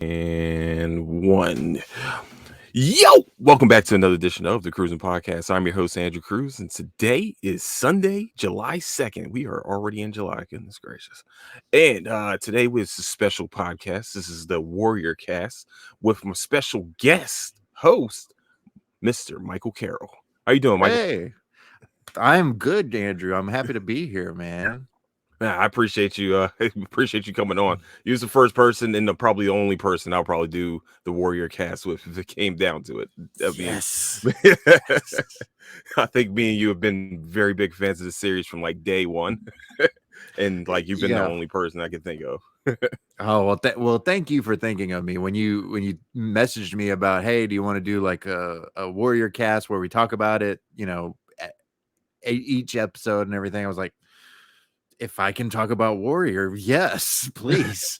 And one. Yo! Welcome back to another edition of the Cruising Podcast. I'm your host, Andrew Cruz, and today is Sunday, July 2nd. We are already in July, goodness gracious. And today was a special podcast. This is the Warrior Cast with my special guest host, Mr. Michael Carrell. How you doing, Michael? Hey, I'm good, Andrew. I'm happy to be here, man. Man, I appreciate you. Appreciate you coming on. You was the first person and probably the only person I'll probably do the Warrior Cast with if it came down to it. I mean, Yes. I think me and you have been very big fans of the series from like day one, and like you've been the Yeah. only person I can think of. Oh well, thank you for thinking of me when you messaged me about, hey, do you want to do like a Warrior Cast where we talk about it, each episode and everything. I was like, if I can talk about Warrior, yes, please.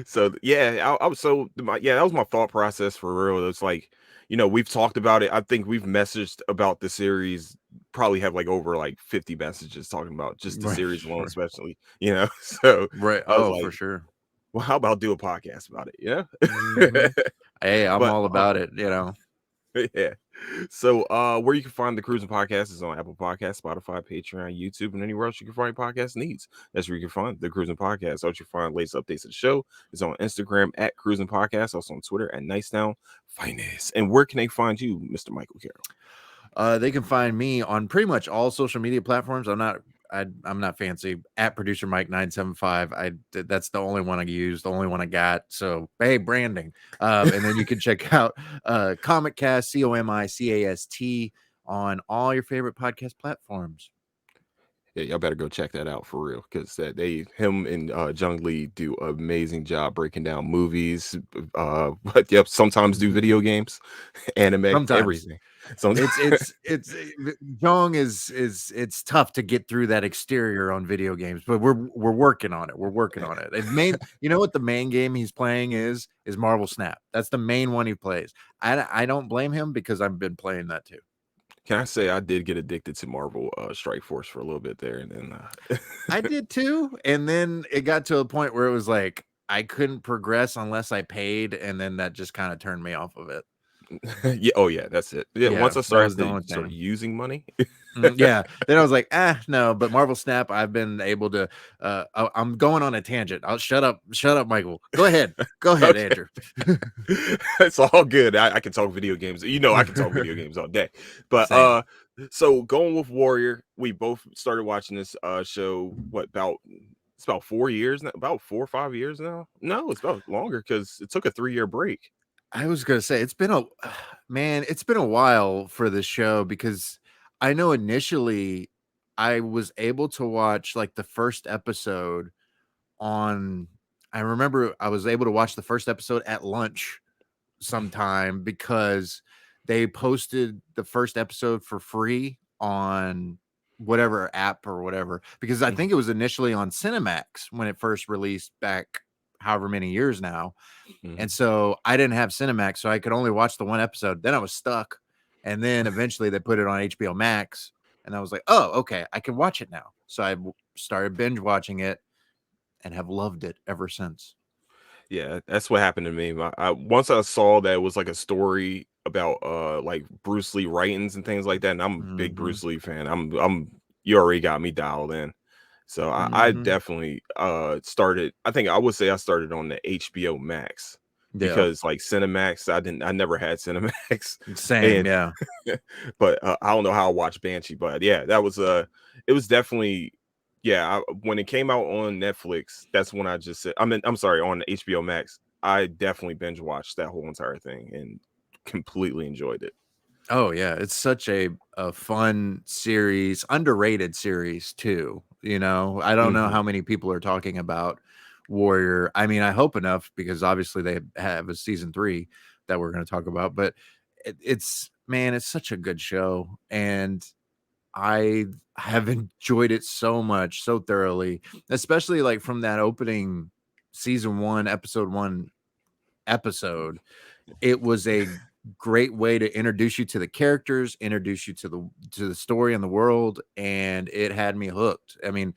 So yeah, I was that was my thought process for real. It's like, we've talked about it. I think we've messaged about the series, probably have like over like 50 messages talking about just the Right, series alone, right, especially, So right. I was Oh, for like, sure. well, how about do a podcast about it? hmm Hey, I'm But all about it. yeah. So where you can find the Cruising Podcast is on Apple Podcasts, Spotify, Patreon, YouTube, and anywhere else you can find podcast needs. That's where you can find the Cruising Podcast. Also, you find latest updates of the show. It's on Instagram at Cruising Podcast, also on Twitter at Nicedown Finance. And where can they find you, Mr. Michael Carroll? They can find me on pretty much all social media platforms. I'm not fancy at producer Mike 975. That's the only one I use, the only one I got. So hey, branding. And then you can check out Comicast, Comicast, on all your favorite podcast platforms. Yeah, y'all better go check that out for real, because him and Jung Lee do an amazing job breaking down movies. But yep, sometimes do Mhm. video games, anime, Sometimes everything. So it's Jong is it's tough to get through that exterior on video games, but we're working on it. We're working on it. You know what the main game he's playing is Marvel Snap. That's the main one he plays. I don't blame him because I've been playing that too. can I say I did get addicted to Marvel Strike Force for a little bit there, and then I did too, and then it got to a point where it was like I couldn't progress unless I paid, and then that just kind of turned me off of it. yeah, oh yeah, that's it. Yeah, Yeah, once I that start was the to only start thing. using money, Yeah. Then I was like, no. But Marvel Snap, I've been able to. I'm going on a tangent. I'll shut up, Michael. Go ahead, okay, Andrew. it's all good. I can talk video games. I can talk video games all day. But Same. so going with Warrior, we both started watching this show. What about? It's about 4 years now. About 4 or 5 years now. No, it's about longer because it took a 3 year break. I was gonna say it's been a man. It's been a while for the show because I know initially I was able to watch like the first episode on. I remember I was able to watch the first episode at lunch sometime because they posted the first episode for free on whatever app or whatever, because I think it was initially on Cinemax when it first released back however many years now. Mhm. And so I didn't have Cinemax, so I could only watch the one episode. Then I was stuck. And then eventually they put it on HBO Max, and I was like, "Oh, okay, I can watch it now." So started binge watching it and have loved it ever since. Yeah, that's what happened to me. Once I saw that it was like a story about like Bruce Lee writings and things like that, and I'm a big Mhm. Bruce Lee fan. I'm you already got me dialed in. So I Mhm. definitely started. I think I would say I started on the HBO Max, Yeah. because like Cinemax, I never had Cinemax, Same, and yeah. but I don't know how I watched Banshee, but yeah, that was it was definitely, yeah. When it came out on Netflix, that's when I just said, I'm sorry, on HBO Max, I definitely binge watched that whole entire thing and completely enjoyed it. Oh yeah, it's such a fun series, underrated series too. I don't know Hmm. how many people are talking about Warrior. I mean, I hope enough because obviously they have a season 3 that we're going to talk about, but it's man, it's such a good show and I have enjoyed it so much, so thoroughly, especially like from that opening season 1, episode 1 episode. It was a great way to introduce you to the characters, introduce you to the story and the world, and it had me hooked. I mean,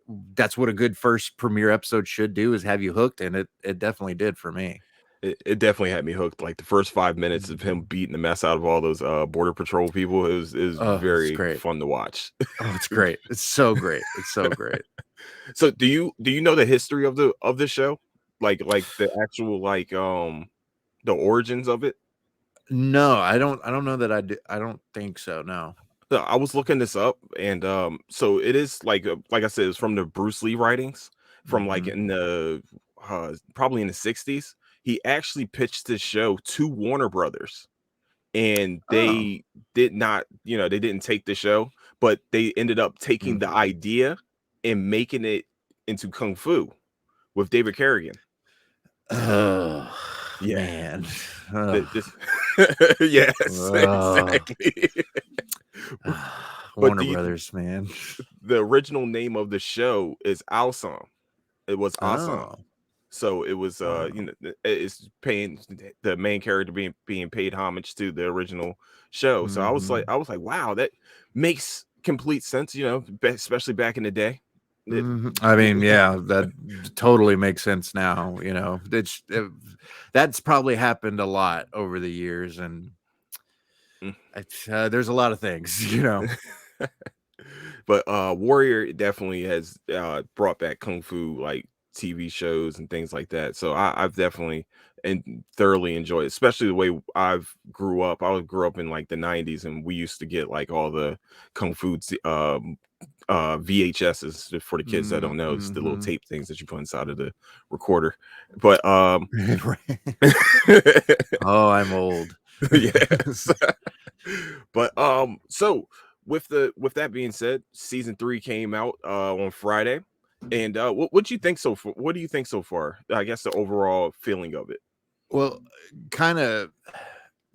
that's what a good first premiere episode should do, is have you hooked, and it definitely did for me. It definitely had me hooked. Like the first 5 minutes of him beating the mess out of all those border patrol people, it was Oh, it's very great. fun to watch. Oh, it's great. It's so great. It's so great. So do you know the history of the show? Like the actual the origins of it? No, I don't know that I don't think so, no. So I was looking this up, and so it is like I said, it's from the Bruce Lee writings from like Mhm. in the probably in the 60s. He actually pitched this show to Warner Brothers, and Oh. they did not, they didn't take the show, but they ended up taking the Mhm. idea and making it into kung fu with David Carradine. Oh, Yeah, man. Ugh. this yes, Ugh. exactly. But Warner Brothers, man. the original name of the show is Awesome. It was Awesome. Oh, So it was wow. it's paying the main character being paid homage to the original show. So Mhm. I was like, wow, that makes complete sense, especially back in the day. It, Mhm. I mean, yeah, that totally makes sense now, that's probably happened a lot over the years, and there's a lot of things, but Warrior definitely has brought back kung fu like TV shows and things like that. So I've definitely and thoroughly enjoyed it, especially the way I've grew up. I grew up in like the 90s, and we used to get like all the kung fu VHSs. For the kids that don't know, it's the little Mhm. tape things that you put inside of the recorder. But Right. Oh, I'm old. yes. But so with that being said, season 3 came out on Friday. And what you think so far? What do you think so far? I guess the overall feeling of it. Well, kinda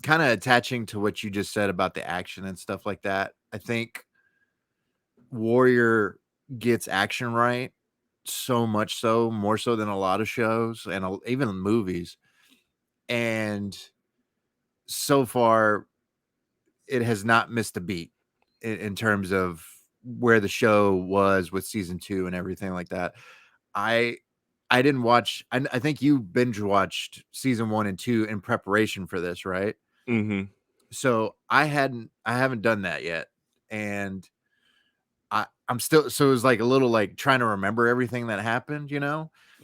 kinda attaching to what you just said about the action and stuff like that, I think Warrior gets action right, so much so, more so than a lot of shows and even movies, and so far, it has not missed a beat in terms of where the show was with season 2 and everything like that. I I didn't watch I think you binge watched season 1 and 2 in preparation for this, right? Mhm. So, I haven't done that yet, and I'm still, so it was, like, a little, like, trying to remember everything that happened,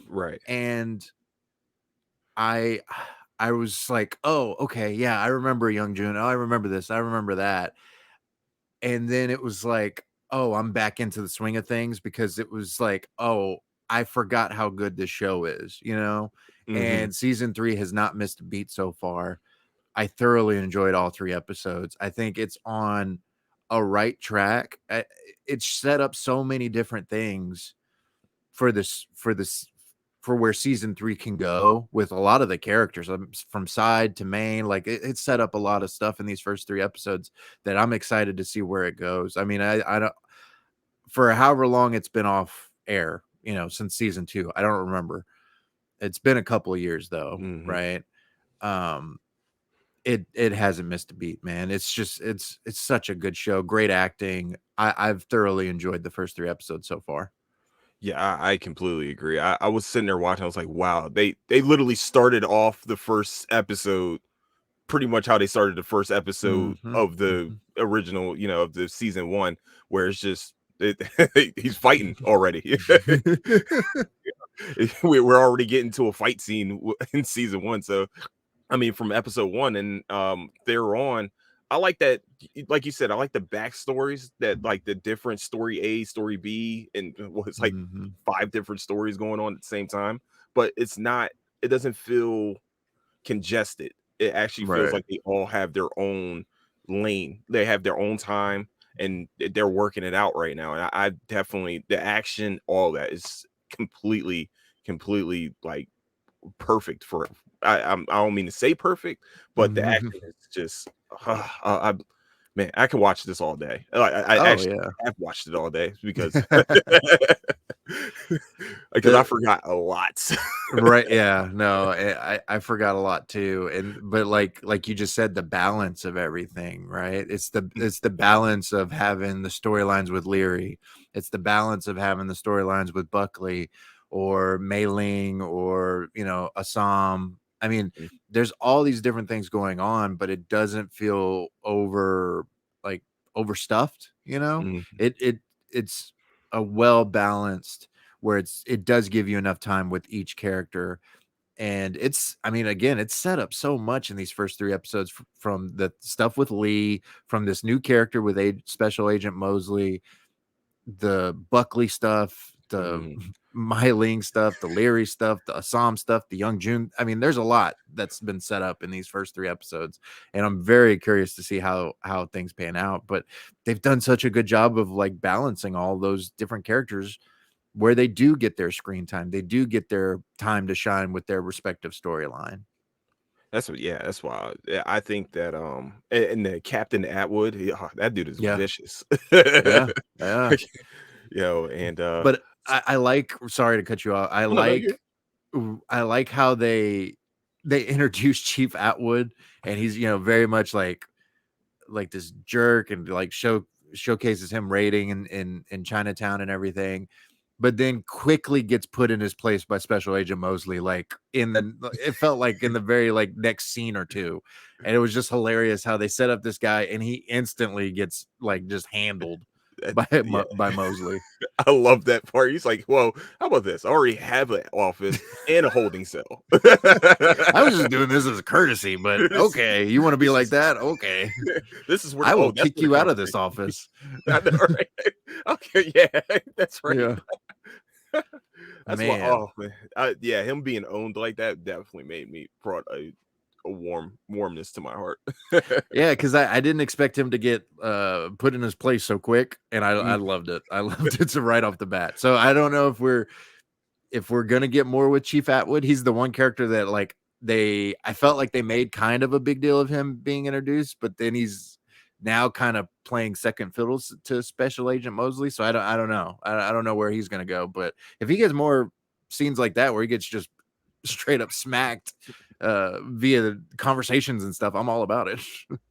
Right. and I I was like, "Oh, okay, yeah, I remember Young Jun. Oh, I remember this, I remember that." And then it was like, "Oh, I'm back into the swing of things," because it was like, "Oh, I forgot how good this show is," Mhm. And season 3 has not missed a beat so far. I thoroughly enjoyed all 3 episodes. I think it's on a right track. It's set up so many different things for where season 3 can go with a lot of the characters, from side to main. Like, it set up a lot of stuff in these first 3 episodes that I'm excited to see where it goes. I mean, I don't, for however long it's been off air, since season 2, I don't remember. It's been a couple of years though, Mhm. right? Um, it hasn't missed a beat, man. It's just it's such a good show, great acting. I've thoroughly enjoyed the first 3 episodes so far. Yeah, I completely agree. I was sitting there watching. I was like, wow, they literally started off the first episode pretty much how they started the first episode Mhm, of the mhm. original, of the season 1, where it's just he's fighting already. We're already getting to a fight scene in season 1. So I mean, from episode 1 and there on, I like that. Like you said, I like the backstories, that like the different story A, story B, and well, it's like Mhm. 5 different stories going on at the same time. But it doesn't feel congested. It actually feels Right. like they all have their own lane. They have their own time, and they're working it out right now. And I definitely, the action, all that is completely like perfect for. I don't mean to say perfect, but the Mhm. action is just. Man, I can watch this all day. I Oh, actually yeah. have watched it all day because Because I The forgot a lot. Right, yeah, no, I forgot a lot too, but like you just said, the balance of everything, right? It's the balance of having the storylines with Leary. It's the balance of having the storylines with Buckley or Mei Ling or, Assam. I mean, there's all these different things going on, but it doesn't feel like overstuffed, you know? Mhm, It's a well balanced where it does give you enough time with each character. And I mean, again, it's set up so much in these first 3 episodes from the stuff with Lee, from this new character with Special Agent Mosley, the Buckley stuff, the mhm. Myling stuff, the Leary stuff, the Assam stuff, the Young June. I mean, there's a lot that's been set up in these first 3 episodes, and I'm very curious to see how things pan out. But they've done such a good job of like balancing all those different characters where they do get their screen time. They do get their time to shine with their respective storyline. That's why I think that and the Captain Atwood, that dude is Yeah. vicious. Yeah. Yeah. And But I like, sorry to cut you off. no, no, you I like how they introduce Chief Atwood, and he's, very much like this jerk, and like showcases him raiding in Chinatown and everything, but then quickly gets put in his place by Special Agent Mosley, like it felt like in the very like next scene or two. And it was just hilarious how they set up this guy and he instantly gets like just handled by yeah. by Mosley. I love that part. He's like, "Whoa, how about this? I already have an office and a holding cell." I was just doing this as a courtesy, but this, okay, you want to be this like is that? Okay. this is where I will that's kick where the you out of this conversation. office. I know, right? Okay, yeah, that's right. Yeah. That's what. Man. Oh man, yeah, him being owned like that definitely made me brought a warmness to my heart. Yeah, because I didn't expect him to get put in his place so quick, and I Mm, loved it. I loved it right off the bat. So I don't know if we're gonna get more with Chief Atwood. He's the one character that like I felt like they made kind of a big deal of him being introduced, but then he's now kind of playing second fiddle to Special Agent Mosley. So I don't know. I don't know where he's gonna go. But if he gets more scenes like that where he gets just straight up smacked via conversations and stuff, I'm all about it.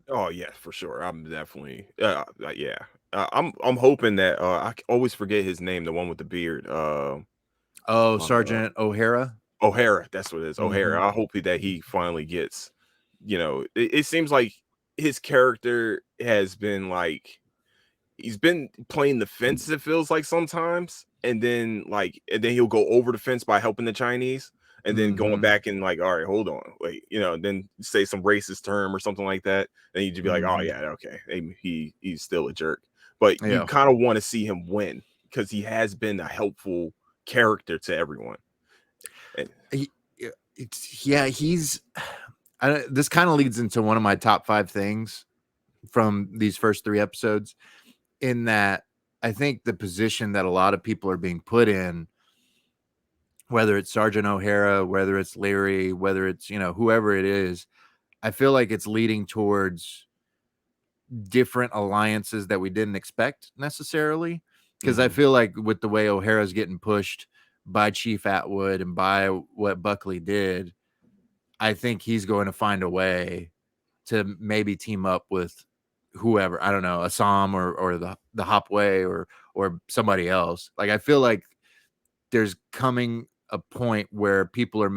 oh yeah, for sure. I'm definitely yeah. I'm hoping that always forget his name, the one with the beard. Oh, Uh Sergeant O'Hara. O'Hara, that's what it is. Mm-hmm. O'Hara. I hope that he finally gets, it seems like his character has been like he's been playing the fence, it feels like sometimes, and then he'll go over the fence by helping the Chinese, and then going Mm-hmm. back and like, all right, hold on, wait, then say some racist term or something like that, and you'd be like, oh Mm-hmm. yeah, okay, he's still a jerk, but you Yeah. kind of want to see him win because he has been a helpful character to everyone. And, He, yeah, he's. This kind of leads into one of my top 5 things from these first 3 episodes. In that, I think the position that a lot of people are being put in, whether it's Sergeant O'Hara, whether it's Leary, whether it's whoever it is, I feel like it's leading towards different alliances that we didn't expect necessarily. Because I mhm. feel like with the way O'Hara's getting pushed by Chief Atwood and by what Buckley did, I think he's going to find a way to maybe team up with whoever. I don't know, Assam or the Hopway or somebody else. Like I feel like there's coming a point where people are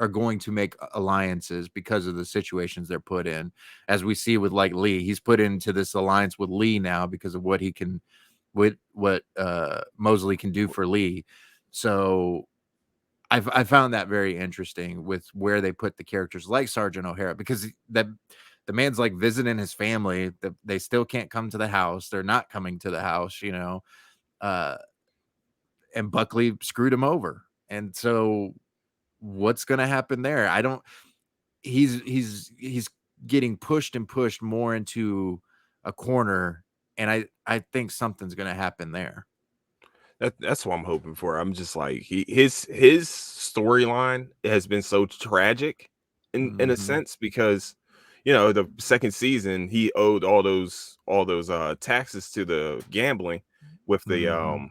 going to make alliances because of the situations they're put in. As we see with like Lee, he's put into this alliance with Lee now because of what he can with what Mosley can do for Lee. So I found that very interesting with where they put the characters like Sergeant O'Hara, because the man's like visiting his family. They still can't come to the house. They're not coming to the house. Uh, and Buckley screwed him over. And so what's going to happen there? I don't. He's getting pushed and pushed more into a corner, and I think something's going to happen there. That's what I'm hoping for. I'm just like his storyline has been so tragic in a Mm-hmm. sense because the second season he owed all those taxes to the gambling with the Mm-hmm.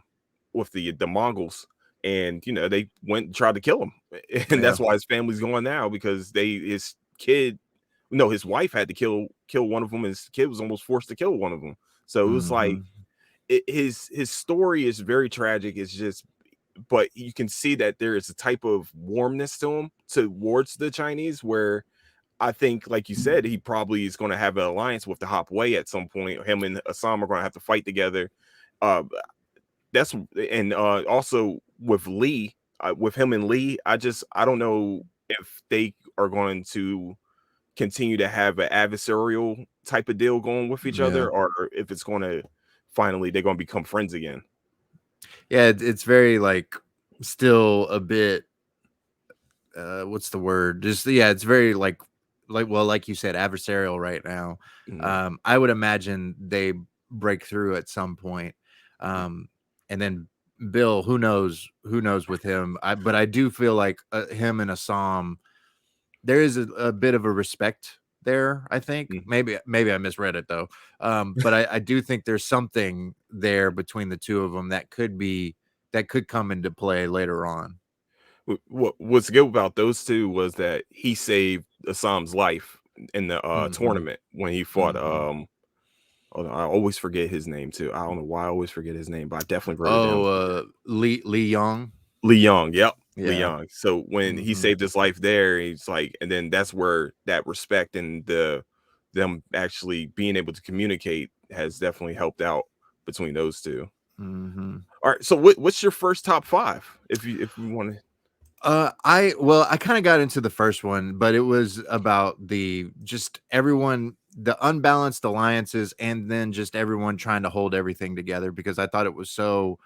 with the Mongols, and they went and tried to kill him, and Yeah. that's why his family's going now, because his kid, no, his wife had to kill one of them. His kid was almost forced to kill one of them. So it was like Mhm. his story is very tragic. It's just, but you can see that there is a type of warmness to him towards the Chinese, where I think, like you said, he probably is going to have an alliance with the Hop Wei at some point. Him and Assam are going to have to fight together. Uh, that's and Also with Lee, with him and Lee, I don't know if they are going to continue to have an adversarial type of deal going with each Yeah. other, or if it's going to finally they're going to become friends again. Yeah, it's very, like, still a bit, what's the word? Just yeah, it's very, well, like you said, adversarial right now. Mhm. I would imagine they break through at some point. And then Bill, who knows with him. But I do feel like, him and Assam, there is a bit of a respect there, I think. Mhm. Maybe I misread it though. But I do think there's something there between the two of them that could come into play later on. What's good about those two was that he saved Assam's life in the Mhm. tournament when he fought. Mhm. Hold on, I always forget his name too. I don't know why I always forget his name, but I definitely wrote it down Oh, somewhere. Lee Young. Lee Young, yep, Lee Yeah. Young. So when he Mhm. saved his life there, he's like, and then that's where that respect and them actually being able to communicate has definitely helped out between those two. Mhm. All right, so what's your first top five, if you want to? I kind of got into the first one, but it was about the just everyone, the unbalanced alliances, and then just everyone trying to hold everything together, because I thought it was so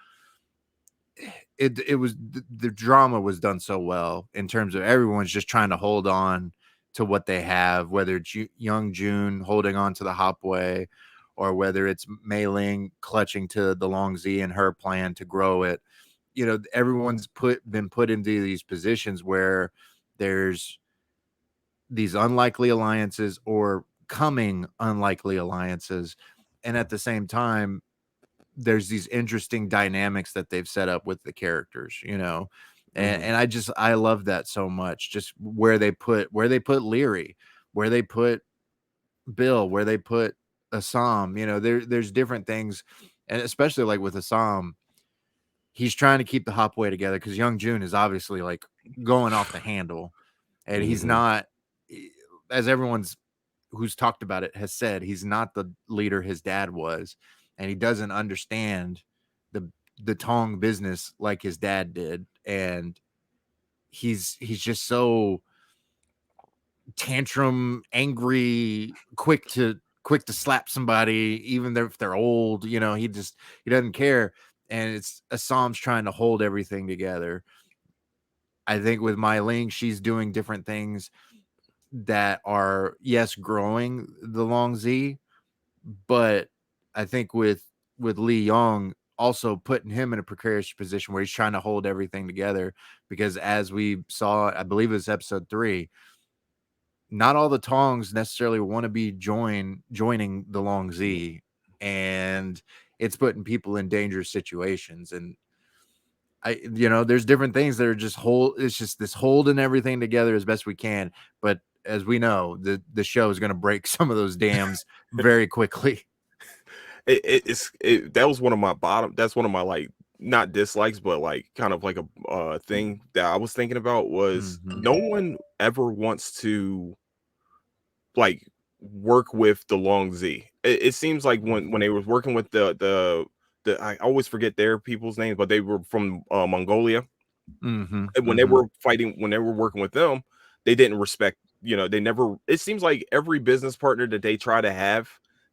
it was the drama was done so well in terms of everyone's just trying to hold on to what they have, whether it's young June holding on to the Hopway, or whether it's Mei Ling clutching to the Long Z and her plan to grow it. Everyone's been put into these positions where there's these unlikely alliances or coming unlikely alliances, and at the same time there's these interesting dynamics that they've set up with the characters. and, Mhm, and I love that so much, just where they put Leary, where they put Bill, where they put Assam. There's different things, and especially like with Assam, he's trying to keep the Hopway together because young June is obviously like going off the handle, and he's mhm, not, as everyone's who's talked about it has said, he's not the leader his dad was, and he doesn't understand the the Tong business like his dad did, and he's just so tantrum, angry, quick to slap somebody, even if they're old. He doesn't care, and it's Assam's trying to hold everything together. I think with Mai Ling, she's doing different things that are, yes, growing the Long Z, but I think with Lee Yong also putting him in a precarious position where he's trying to hold everything together, because as we saw, I believe it was episode 3, not all the Tongs necessarily want to be joining the Long mhm. Z, and it's putting people in dangerous situations. And there's different things that are just it's just this holding everything together as best we can. But as we know, the show is going to break some of those dams very quickly. That was one of my bottom. That's one of my, like, not dislikes, but like kind of like a thing that I was thinking about was Hmm. no one ever wants to, like, work with the Long Z. It seems like when they were working with the I always forget their people's names, but they were from Mongolia. Hmm. And when they Hmm. were fighting, when they were working with them, they didn't respect, they never, it seems like every business partner that they try to have,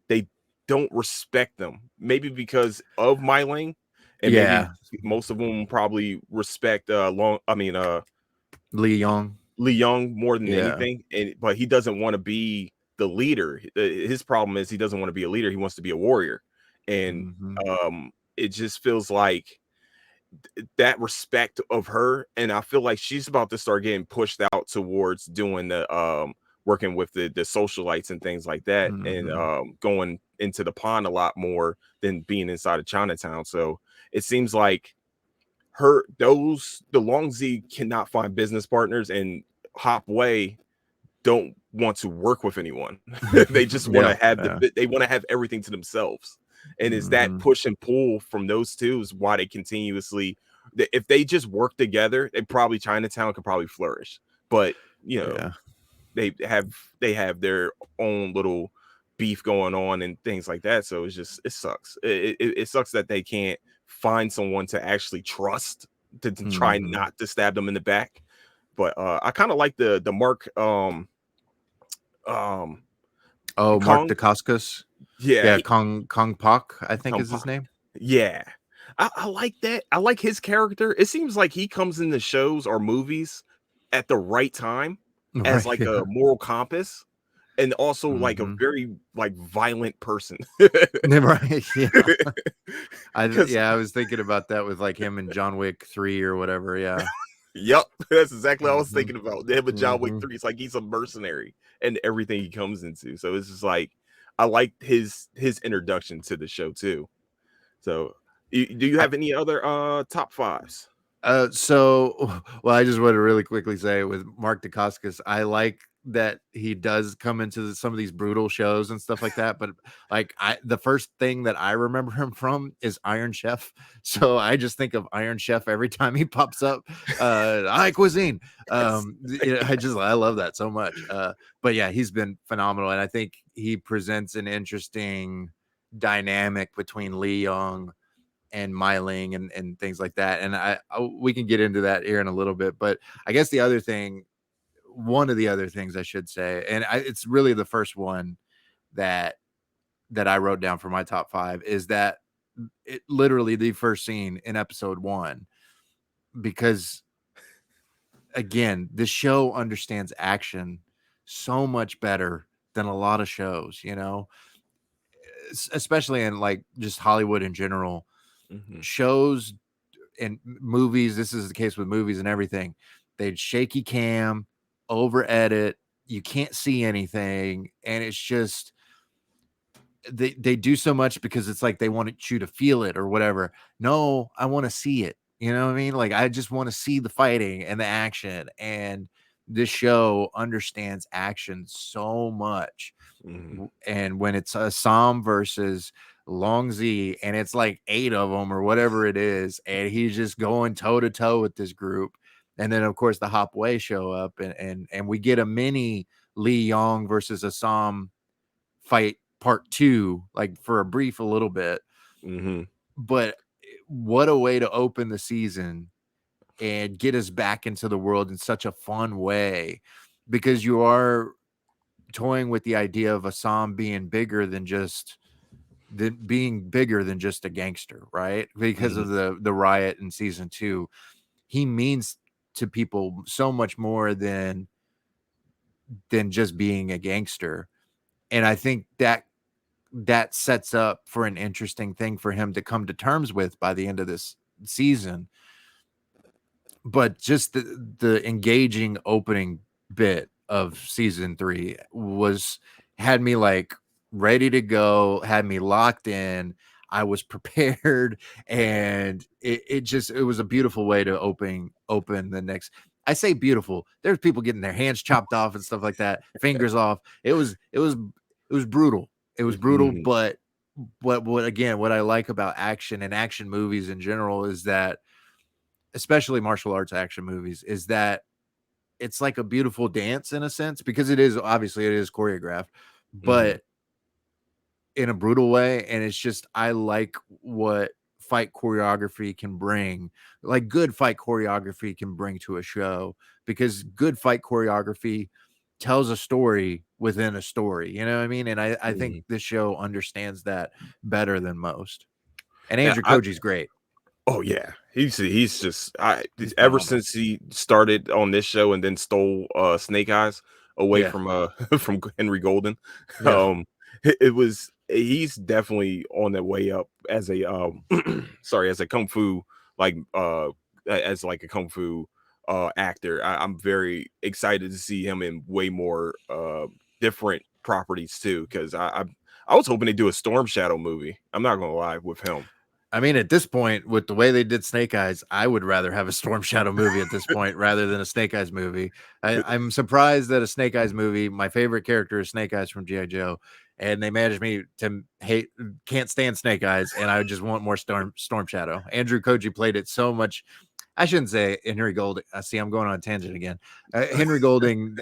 they don't respect them. Maybe because of Myling, and maybe Yeah, most of them probably respect Lee Young. Lee Young more than Yeah. anything. But he doesn't want to be the leader. His problem is he doesn't want to be a leader. He wants to be a warrior. And Hmm. it just feels like that respect of her, and I feel like she's about to start getting pushed out towards doing the working with the socialites and things like that, and Hmm. going into the pond a lot more than being inside of Chinatown. So it seems like the Long Z cannot find business partners, and Hop Way don't want to work with anyone. They just want Yeah, to have yeah. they want to have everything to themselves. And is that Mhm. push and pull from those two is why they continuously, if they just work together, they probably Chinatown could probably flourish. But you know, Yeah. they have their own little beef going on and things like that. So it's just, it sucks. It sucks that they can't find someone to actually trust to try Mhm. not to stab them in the back. But I kind of like the Mark um Oh, Mark Kong. Dacascos? Yeah, Yeah, Kong Pak, I think Kong is his Park. name. Yeah. I like that. I like his character. It seems like he comes in the shows or movies at the right time as Right, like yeah. a moral compass, and also like a Mhm. very like violent person. Right, yeah. Because Yeah, I was thinking about that with, like, him and John Wick 3 or whatever, yeah. yep, that's exactly what I was Mhm. thinking about. Him and John Wick Mhm. 3. It's like he's a mercenary and everything he comes into. So it's just like I like his introduction to the show too. So do you I have any other top fives? so well, I just want to really quickly say with Mark Dacascos, I like that he does come into some of these brutal shows and stuff like that. But like the first thing that I remember him from is Iron Chef. So I just think of Iron Chef every time he pops up. High cuisine. I love that so much. But yeah, he's been phenomenal. And I think he presents an interesting dynamic between Lee Young and Myling and things like that. And we can get into that here in a little bit, but I guess one of the other things I should say, and it's really the first one that I wrote down for my top five, is that it literally the first scene in episode one, because again, the show understands action so much better than a lot of shows, especially in like just Hollywood in general. Hmm. Shows and movies, this is the case with movies and everything. They'd shaky cam, over edit, you can't see anything, and it's just they do so much because it's like they want you to feel it or whatever. No, I want to see it. You know what I mean? Like I just want to see the fighting and the action. And this show understands action so much. Hmm. And when it's a Sam versus Long Z, and it's like 8 of them or whatever it is, and he's just going toe to toe with this group. And then of course the Hop Way show up, and we get a mini Lee Yong versus Assam fight part 2, like for a little bit. Hmm. But what a way to open the season and get us back into the world in such a fun way, because you are toying with the idea of Assam being bigger than just a gangster, right? Because Hmm. of the riot in season 2. He means to people so much more than just being a gangster. And I think that sets up for an interesting thing for him to come to terms with by the end of this season. But just the engaging opening bit of season 3 was had me like ready to go, had me locked in. I was prepared, and it was a beautiful way to open the next. I say beautiful. There's people getting their hands chopped off and stuff like that, fingers off. It was brutal. It was brutal, Hmm. but what I like about action and action movies in general is that, especially martial arts action movies, is that it's like a beautiful dance in a sense, because it is choreographed, Hmm. but in a brutal way. And it's just, I like what fight choreography can bring, like good fight choreography can bring to a show, because good fight choreography tells a story within a story. You know what I mean? And I think Hmm. this show understands that better than most. And Yeah, Andrew Koji's great. oh yeah, he's just He's ever phenomenal. since he started on this show and then stole Snake Eyes away Yeah. from from Henry Golden. Yeah. um it was, he's definitely on the way up as a sorry, as a kung fu, like as like a kung fu actor. I'm very excited to see him in way more different properties too, because I was hoping to do a Storm Shadow movie. I'm not gonna lie with him. I mean, at this point, with the way they did Snake Eyes, I would rather have a Storm Shadow movie at this point rather than a Snake Eyes movie. I'm surprised that a Snake Eyes movie, my favorite character is Snake Eyes from G.I. Joe, and they managed me to can't stand Snake Eyes, and I just want more Storm Shadow. Andrew Koji played it so much. I shouldn't say Henry Golding. See, I'm going on a tangent again. Henry Golding,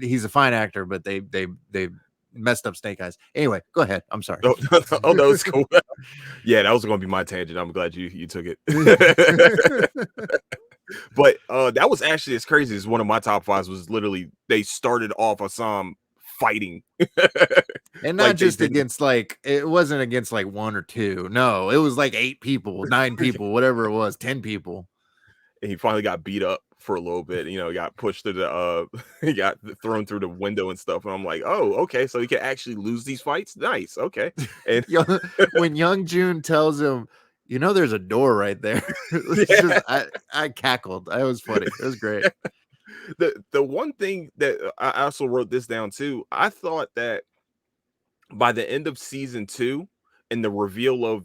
he's a fine actor, but they messed up Snake Eyes. Anyway, go ahead. I'm sorry. Oh, no, it's cool. Yeah, that was going to be my tangent. I'm glad you took it. But that was actually as crazy as one of my top fives was literally they started off a song fighting. And not just against it wasn't against like one or two. No, it was like 8 people, 9 people, whatever it was, 10 people. And he finally got beat up for a little bit, got pushed to the he got thrown through the window and stuff. And I'm like, oh, okay, so he can actually lose these fights. Nice, okay. And when Young Jun tells him, there's a door right there. I cackled. It was funny. It was great. The one thing that I also wrote this down too, I thought that by the end of season 2 and the reveal of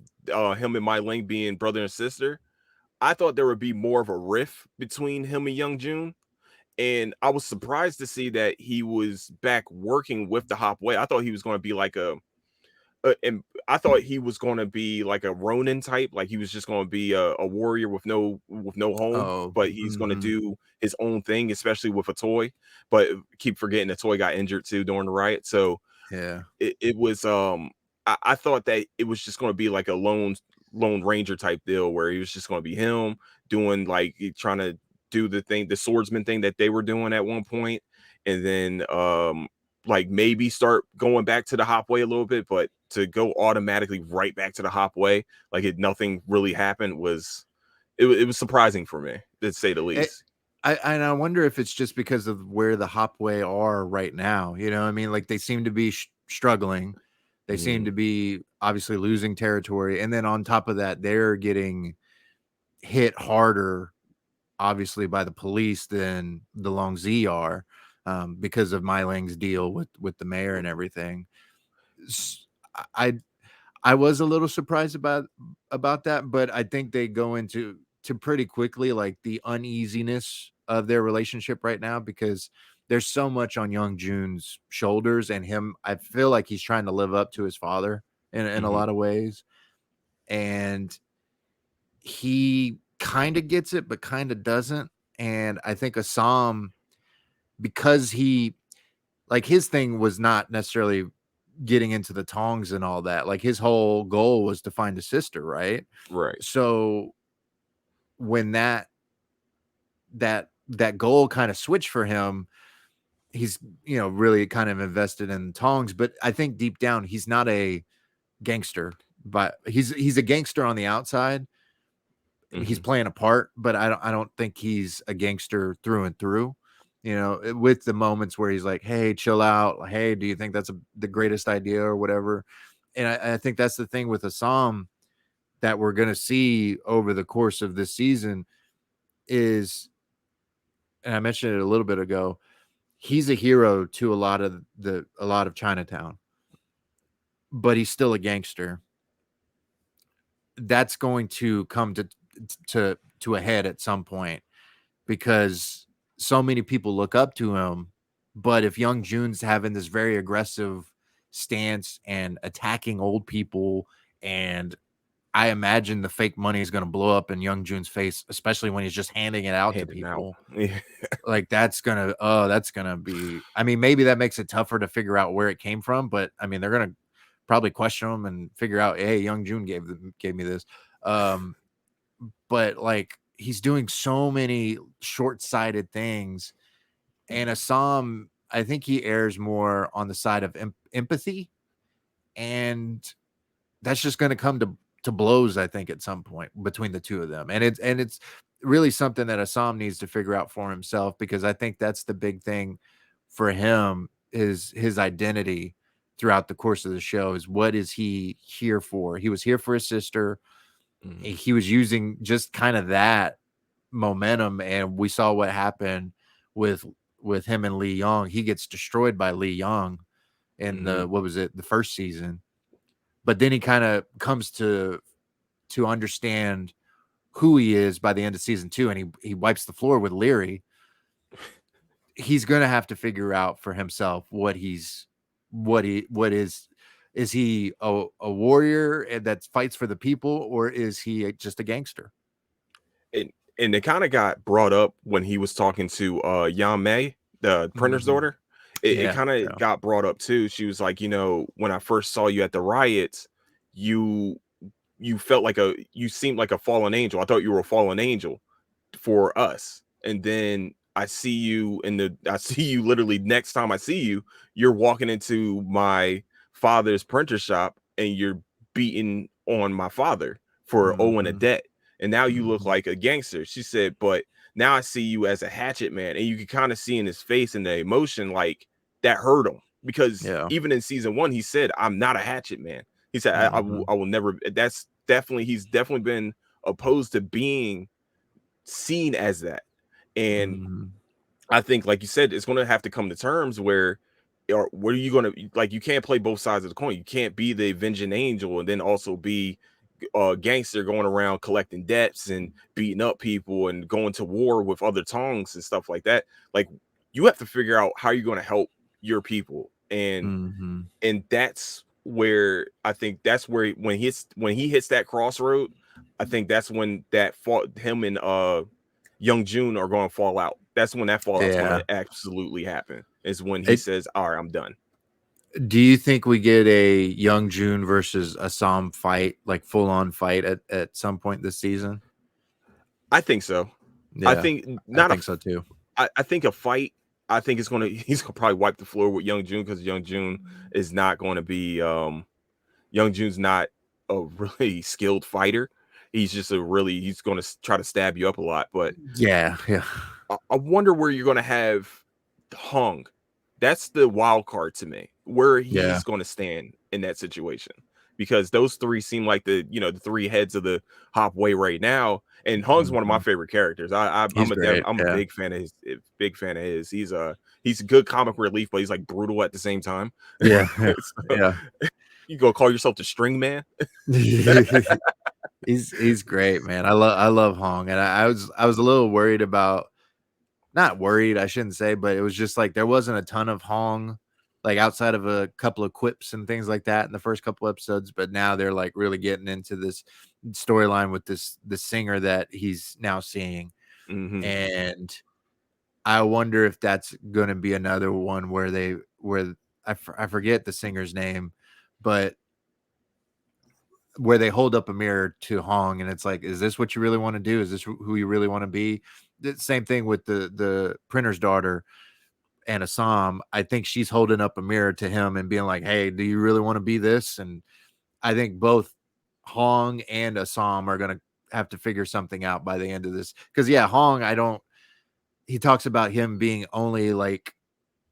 him and Mai Ling being brother and sister, I thought there would be more of a rift between him and Young Jun. And I was surprised to see that he was back working with the Hop Way. I thought he was going to be like and I thought he was going to be like a Ronin type, like he was just going to be a warrior with no home, but he's going to do his own thing, especially with a toy. But keep forgetting the toy got injured too during the riot. So yeah, it was I thought that it was just going to be like a lone ranger type deal where he was just going to be him doing like trying to do the swordsman thing that they were doing at one point, and then like maybe start going back to the Hop Way a little bit, but to go automatically right back to the Hop Way like nothing really happened was it was surprising for me, to say the least. I wonder if it's just because of where the Hop Way are right now. I mean, like they seem to be struggling. They seem to be obviously losing territory. And then on top of that, they're getting hit harder, obviously, by the police than the Long Z are, because of Mai Ling's deal with the mayor and everything. I was a little surprised about that, but I think they go into pretty quickly like the uneasiness of their relationship right now, because there's so much on Young Jun's shoulders, and him, I feel like he's trying to live up to his father in a lot of ways, and he kind of gets it but kind of doesn't. And I think Assam, because he, like, his thing was not necessarily getting into the tongs and all that. Like, his whole goal was to find a sister, right? Right. So when that goal kind of switched for him, he's really kind of invested in tongs. But I think deep down he's not a gangster, but he's a gangster on the outside. He's playing a part, but I don't think he's a gangster through and through. With the moments where he's like, hey, chill out, hey, do you think that's the greatest idea or whatever? And I think that's the thing with Assam that we're going to see over the course of this season is, and I mentioned it a little bit ago, he's a hero to a lot of Chinatown, but he's still a gangster. That's going to come to a head at some point, because so many people look up to him. But if Young Jun's having this very aggressive stance and attacking old people, and I imagine the fake money is going to blow up in Young Jun's face, especially when he's just handing it out to people. Like that's going to be, I mean, maybe that makes it tougher to figure out where it came from, but I mean, they're going to probably question him and figure out, hey, Young Jun gave me this. But like, he's doing so many short-sighted things, and Assam, I think he errs more on the side of empathy, and that's just going to come to blows, I think, at some point between the two of them. And it's really something that Assam needs to figure out for himself, because I think that's the big thing for him, is his identity throughout the course of the show, is what is he here for? He was here for his sister. He was using just kind of that momentum, and we saw what happened with him and Lee Young. He gets destroyed by Lee Young in the first season, but then he kind of comes to to understand who he is by the end of season 2, and he wipes the floor with Leary, he's going to have to figure out for himself what is he a warrior that fights for the people, or is he just a gangster? And it kind of got brought up when he was talking to Yan Mei, the printer's Mm-hmm. daughter. It Yeah, kind of yeah. got brought up too. She was like, when I first saw you at the riots, you felt like you seemed like a fallen angel. I thought you were a fallen angel for us. And then I see you I see you literally next time I see you, you're walking into my father's printer shop and you're beating on my father for owing a Mm-hmm. debt. And now you look Mm-hmm. like a gangster. She said, but now I see you as a hatchet man. And you can kind of see in his face and the emotion like that hurt him. Because Yeah. even in season 1, he said, I'm not a hatchet man. He said, Mm-hmm. I will never. He's definitely been opposed to being seen as that. And Mm-hmm. I think, like you said, it's going to have to come to terms where, or what are you going to like? You can't play both sides of the coin. You can't be the avenging angel and then also be a gangster going around collecting debts and beating up people and going to war with other tongues and stuff like that. Like, you have to figure out how you're going to help your people, Mm-hmm. and that's where I think that's where when he hits that crossroad, I think that's when him and Young June are going to fall out. That's when that fallout's going Yeah. to absolutely happen. Is when he It, says, "All right, I'm done." do you think we get a Young June versus Assam fight, like full on fight at some point this season? I think so. I Yeah, think I not a. think so too. I think a fight. I think he's gonna probably wipe the floor with Young June because Young June is not going to be. Young June's not a really skilled fighter. He's going to try to stab you up a lot. But Yeah, yeah, I wonder where you're going to have Hung. That's the wild card to me, where yeah. he's going to stand in that situation, because those three seem like the three heads of the Hop way right now. And Hung's one of my Mhm. favorite characters. He's great. I'm a Yeah, big fan of his. He's a good comic relief, but he's like brutal at the same time. yeah, yeah, So, yeah. you go call yourself the String Man? He's great, man. I love Hong, and I was a little worried about, not worried, I shouldn't say, but it was just like there wasn't a ton of Hong, like outside of a couple of quips and things like that in the first couple episodes. But now they're like really getting into this storyline with the singer that he's now seeing, Hmm. and I wonder if that's going to be another one where I forget the singer's name, but where they hold up a mirror to Hong, and it's like, is this what you really want to do? Is this who you really want to be? The same thing with the printer's daughter and Assam. I think she's holding up a mirror to him and being like, hey, do you really want to be this? And I think both Hong and Assam are gonna have to figure something out by the end of this. Because yeah, Hong, I don't he talks about him being only like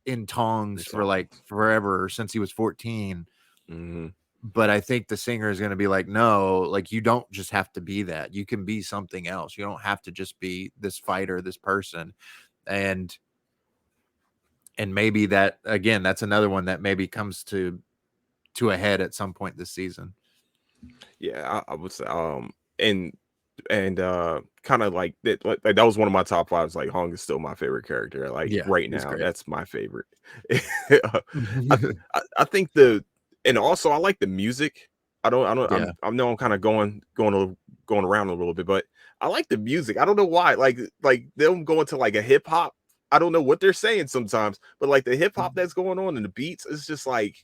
in tongs It's for all. like forever since he was 14. Hmm. But I think the singer is going to be like, no, like you don't just have to be that. You can be something else. You don't have to just be this fighter, this person. And maybe that, again, that's another one that maybe comes to a head at some point this season. Yeah, I would say, and kind of like that, like that was one of my top fives. Like, Hong is still my favorite character. Like Yeah, right he's now, great. that's my favorite. I think and also I like the music. I don't, Yeah. I know I'm kind of going around a little bit, but I like the music. I don't know why. Like them going to like a hip hop. I don't know what they're saying sometimes, but like the hip hop that's going on and the beats, it's just like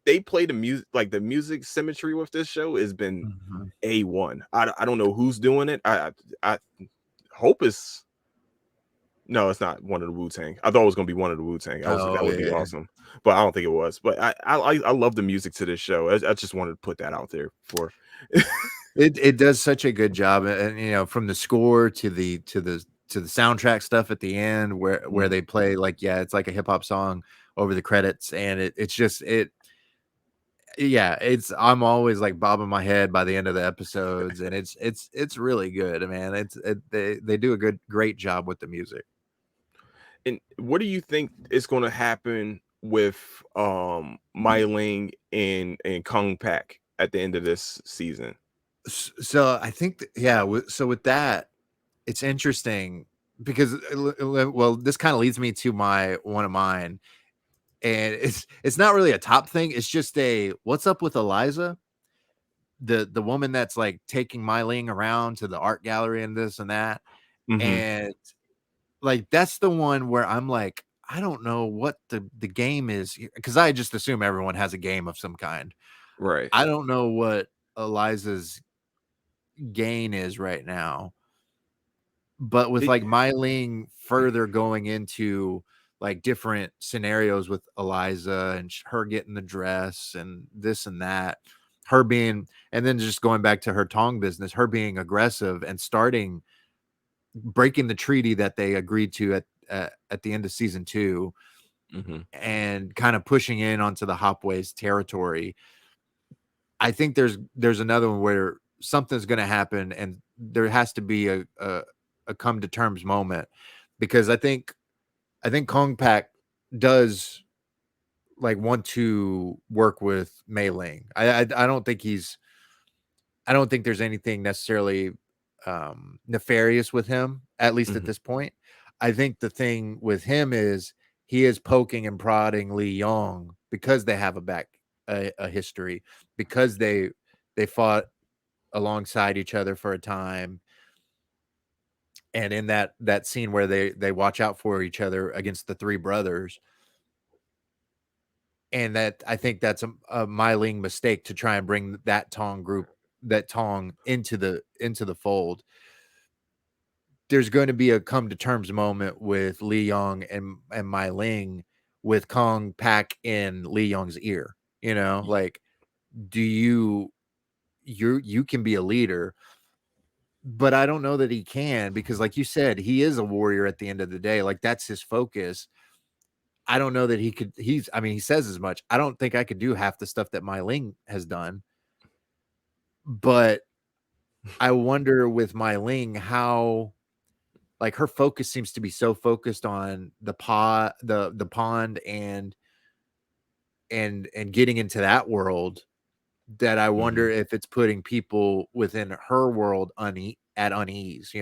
they play the music. Like the music symmetry with this show has been Mhm. A1. I don't know who's doing it. I hope it's no, it's not one of the Wu Tang. I thought it was gonna be one of the Wu Tang. I was like, Oh that would be yeah. awesome, but I don't think it was. But I love the music to this show. I just wanted to put that out there for. It does such a good job, and from the score to the soundtrack stuff at the end where Mm. they play, like, yeah, it's like a hip hop song over the credits, and it's just it yeah, I'm always like bobbing my head by the end of the episodes, and it's really good, man. They do a great job with the music. And what do you think is going to happen with Mai Ling and Kung Pak at the end of this season? So I think, so with that, it's interesting because, well, this kind of leads me to one of mine, and it's not really a top thing. It's just what's up with Eliza, the woman that's like taking Miling around to the art gallery and this and that, Hmm. and like that's the one where I'm like, I don't know what the game is, because I just assume everyone has a game of some kind. Right. I don't know what Eliza's gain is right now. But with It, like Myling further going into like different scenarios with Eliza and her getting the dress and this and that, her being, and then just going back to her Tong business, her being aggressive and starting breaking the treaty that they agreed to at the end of season 2, mhm. and kind of pushing in onto the Hopways territory. I think there's another one where something's going to happen, and there has to be a come to terms moment, because I think Kong Pak does like want to work with Mei Ling. I don't think I don't think there's anything necessarily nefarious with him, at least at Mhm. this point. I think the thing with him is he is poking and prodding Li Yong because they have a history, because they fought alongside each other for a time, and in that scene where they watch out for each other against the three brothers, and that I think that's a Myling mistake to try and bring that Tong into the fold. There's going to be a come to terms moment with Li Yong and Mai Ling, with Kong Pak in Li Yong's ear. Like, do you can be a leader, but I don't know that he can, because like you said, he is a warrior at the end of the day. Like, that's his focus. I don't know that he could. I mean, he says as much. I don't think I could do half the stuff that Mai Ling has done, but I wonder with Mai Ling how, like, her focus seems to be so focused on the pond, and getting into that world, that I wonder Mhm. if it's putting people within her world at unease,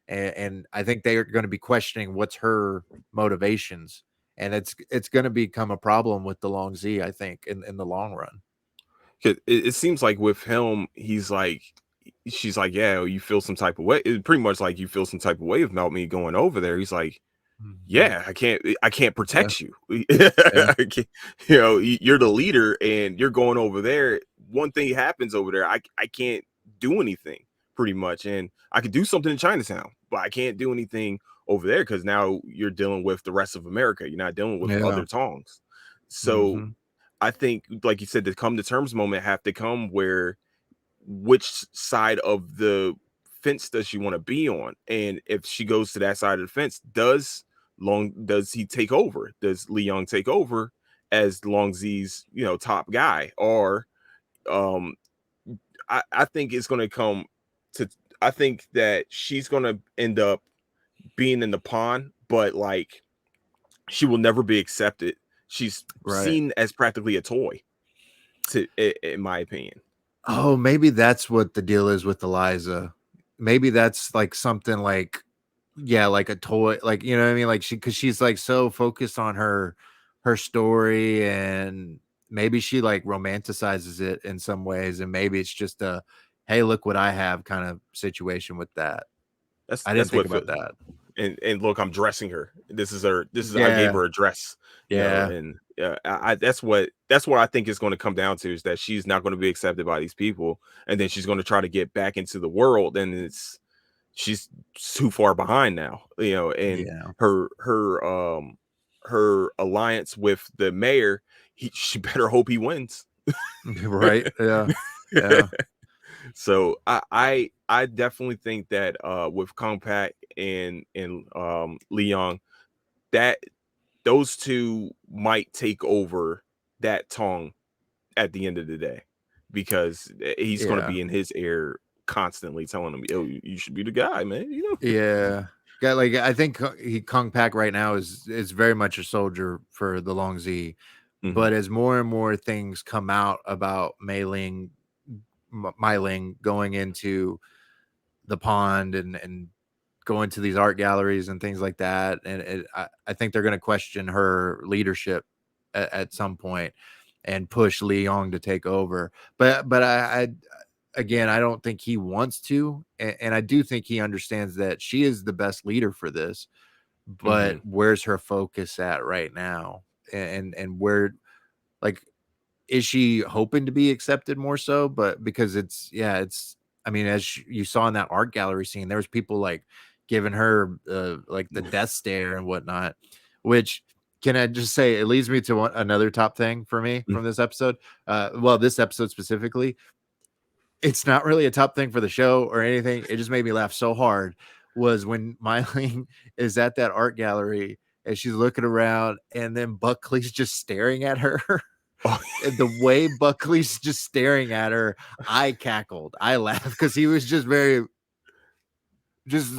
and I think they are going to be questioning what's her motivations, and it's going to become a problem with the Long Z, I think, in the long run. 'Cause it seems like with him, he's like, she's like, yeah, you feel some type of way. It's pretty much like, you feel some type of way about me going over there. He's like, Mhm. yeah, I can't Yeah, protect you. yeah, I can't, you're the leader and you're going over there. One thing happens over there, I can't do anything pretty much. And I could do something in Chinatown, but I can't do anything over there because now you're dealing with the rest of America. You're not dealing with yeah. other tongs. So Mhm. I think, like you said, the come to terms moment have to come where, which side of the fence does she want to be on? And if she goes to that side of the fence, does he take over? Does Lee Young take over as Long Z's, top guy? Or um I think it's gonna come to, I think that she's gonna end up being in the pond, but like, she will never be accepted. She's Right. seen as practically a toy, in my opinion. Oh, maybe that's what the deal is with Eliza. Maybe that's like something like, yeah, like a toy, like, you know what I mean? Like, because she's like so focused on her story, and maybe she like romanticizes it in some ways, and maybe it's just a, hey, look what I have kind of situation with that. I didn't That's think what about that. and look, I'm dressing her. This is I gave Yeah, her a dress, yeah, and that's what I think is going to come down to, is that she's not going to be accepted by these people, and then she's going to try to get back into the world, and she's too far behind now, and yeah. her alliance with the mayor, she better hope he wins. Right. Yeah. Yeah. So I definitely think that with Compact and Leon, that those two might take over that Tong at the end of the day, because he's going to Yeah. be in his ear constantly telling him, "Yo, you should be the guy, man." Yeah. Yeah, like, I think Kong Pak right now is very much a soldier for the Long Z, Hmm. but as more and more things come out about Mei Ling Miling going into the pond and going to these art galleries and things like that. And I think they're going to question her leadership at some point and push Lee Yong to take over. But I again, I don't think he wants to, and I do think he understands that she is the best leader for this. But where's her focus at right now? And where, like, is she hoping to be accepted more so? But because it's I mean, as you saw in that art gallery scene, there was people like giving her like the death stare and whatnot. Which, can I just say, it leads me to another top thing for me from this episode. Well, this episode specifically, it's not really a top thing for the show or anything. It just made me laugh so hard. Was when Myling is at that art gallery and she's looking around, and then Buckley's just staring at her. Oh, And the way Buckley's just staring at her, I cackled. I laughed because he was just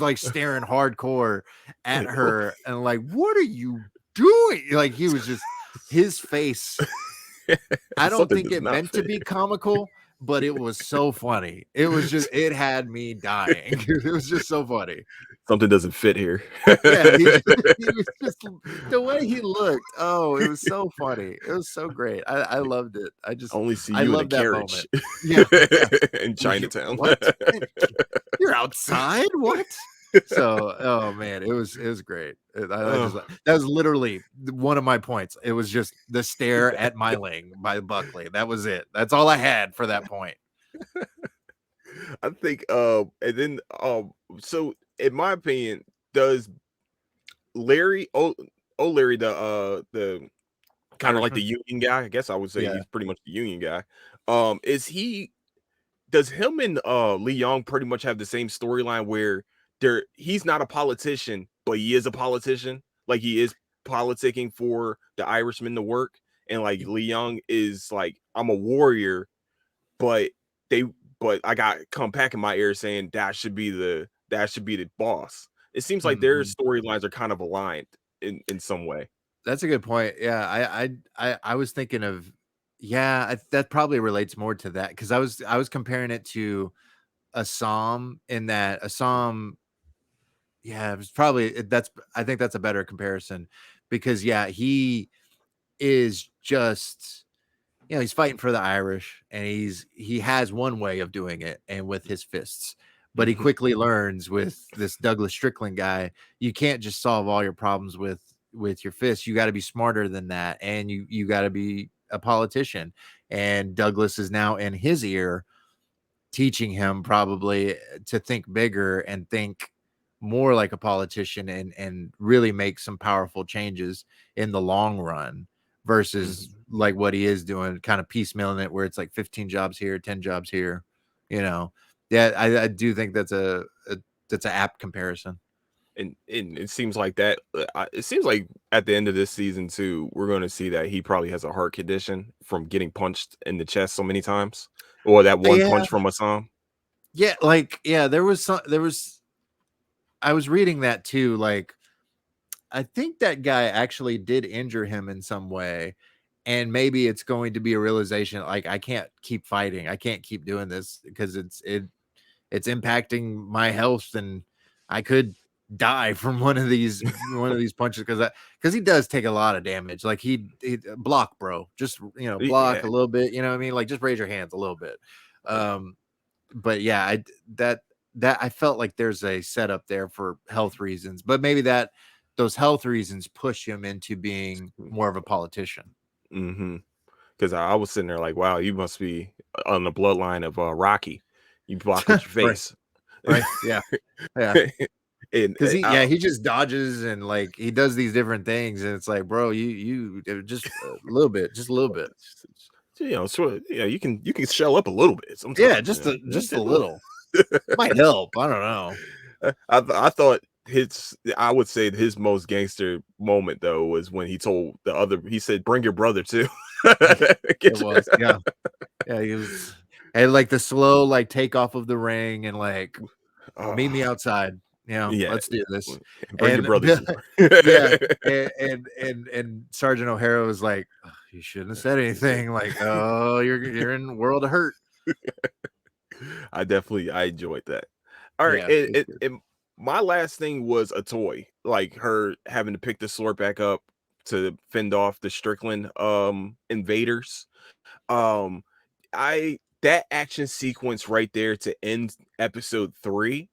like staring hardcore at her and like, what are you doing? Like, he was just, his face. I don't something think does it not meant to fit. be comical, but it was so funny. It was just, it had me dying. It was just so funny. Something doesn't fit here. Yeah, he was just, the way he looked. Oh, it was so funny. It was so great. I loved it. Only see I you in a love that carriage moment. Yeah, yeah. in Chinatown. What? You're outside? What? So, oh man, it was great. I just, that was literally one of my points. It was just the stare at Myling by Buckley. That was it. That's all I had for that point. I think and then so in my opinion, does Larry Larry, the kind of like the Irishman? union guy, I guess I would say Yeah. he's pretty much the union guy. Is he does him and Lee Young pretty much have the same storyline where he's not a politician, but he is a politician. Like, he is politicking for the Irishman to work. And like Lee Young is like, I'm a warrior, but they but I got come back in my ear saying that should be the boss. It seems like their Mhm. storylines are kind of aligned in some way. That's a good point. Yeah, I was thinking of, yeah, that probably relates more to that because I was comparing it to a psalm, in that a psalm. Yeah, it was probably that's, I think that's a better comparison because yeah, he is just, he's fighting for the Irish, and he has one way of doing it, and with his fists. But he Mhm, quickly learns with this Douglas Strickland guy, you can't just solve all your problems with your fists. You got to be smarter than that, and you got to be a politician. And Douglas is now in his ear, teaching him probably to think bigger and think more like a politician, and really make some powerful changes in the long run, versus mhm. like what he is doing, kind of piecemealing it, where it's like 15 jobs here, 10 jobs here, you know. Yeah, I do think that's an apt comparison. And it seems like that. It seems like at the end of this season too, we're going to see that he probably has a heart condition from getting punched in the chest so many times, or that one Yeah, punch from Assam. yeah, like, yeah, there was, I was reading that too, like, I think that guy actually did injure him in some way. And maybe it's going to be a realization, like, I can't keep fighting. I can't keep doing this because it's impacting my health, and I could die from one of these punches, because he does take a lot of damage. Like, he block, bro. Just, block Yeah, a little bit, you know what I mean? Like, just raise your hands a little bit. Um but yeah, that I felt like there's a setup there for health reasons, but maybe that those health reasons push him into being more of a politician. mm-hmm. Because I was sitting there like, wow, you must be on the bloodline of Rocky. You block with your Right, face. right, yeah, yeah. and Because he just dodges, and like he does these different things, and it's like, bro, just a little bit, just a little bit. so yeah, you can shell up a little bit Yeah, sometimes. just a little might help. I don't know. I thought I would say his most gangster moment though was when he said, "Bring your brother too." It Get was, yeah, yeah. He was, and like the slow like takeoff of the ring, and like, meet me oh, outside. yeah, Let's do this. bring your And brother too. yeah, and Sergeant O'Hara was like, "Oh, you shouldn't have said anything." Like, oh, you're in world of hurt. I enjoyed that. All right, Yeah, it's good. my last thing was a toy, like her having to pick the sword back up to fend off the Strickland invaders. Um, I that action sequence right there to end episode 3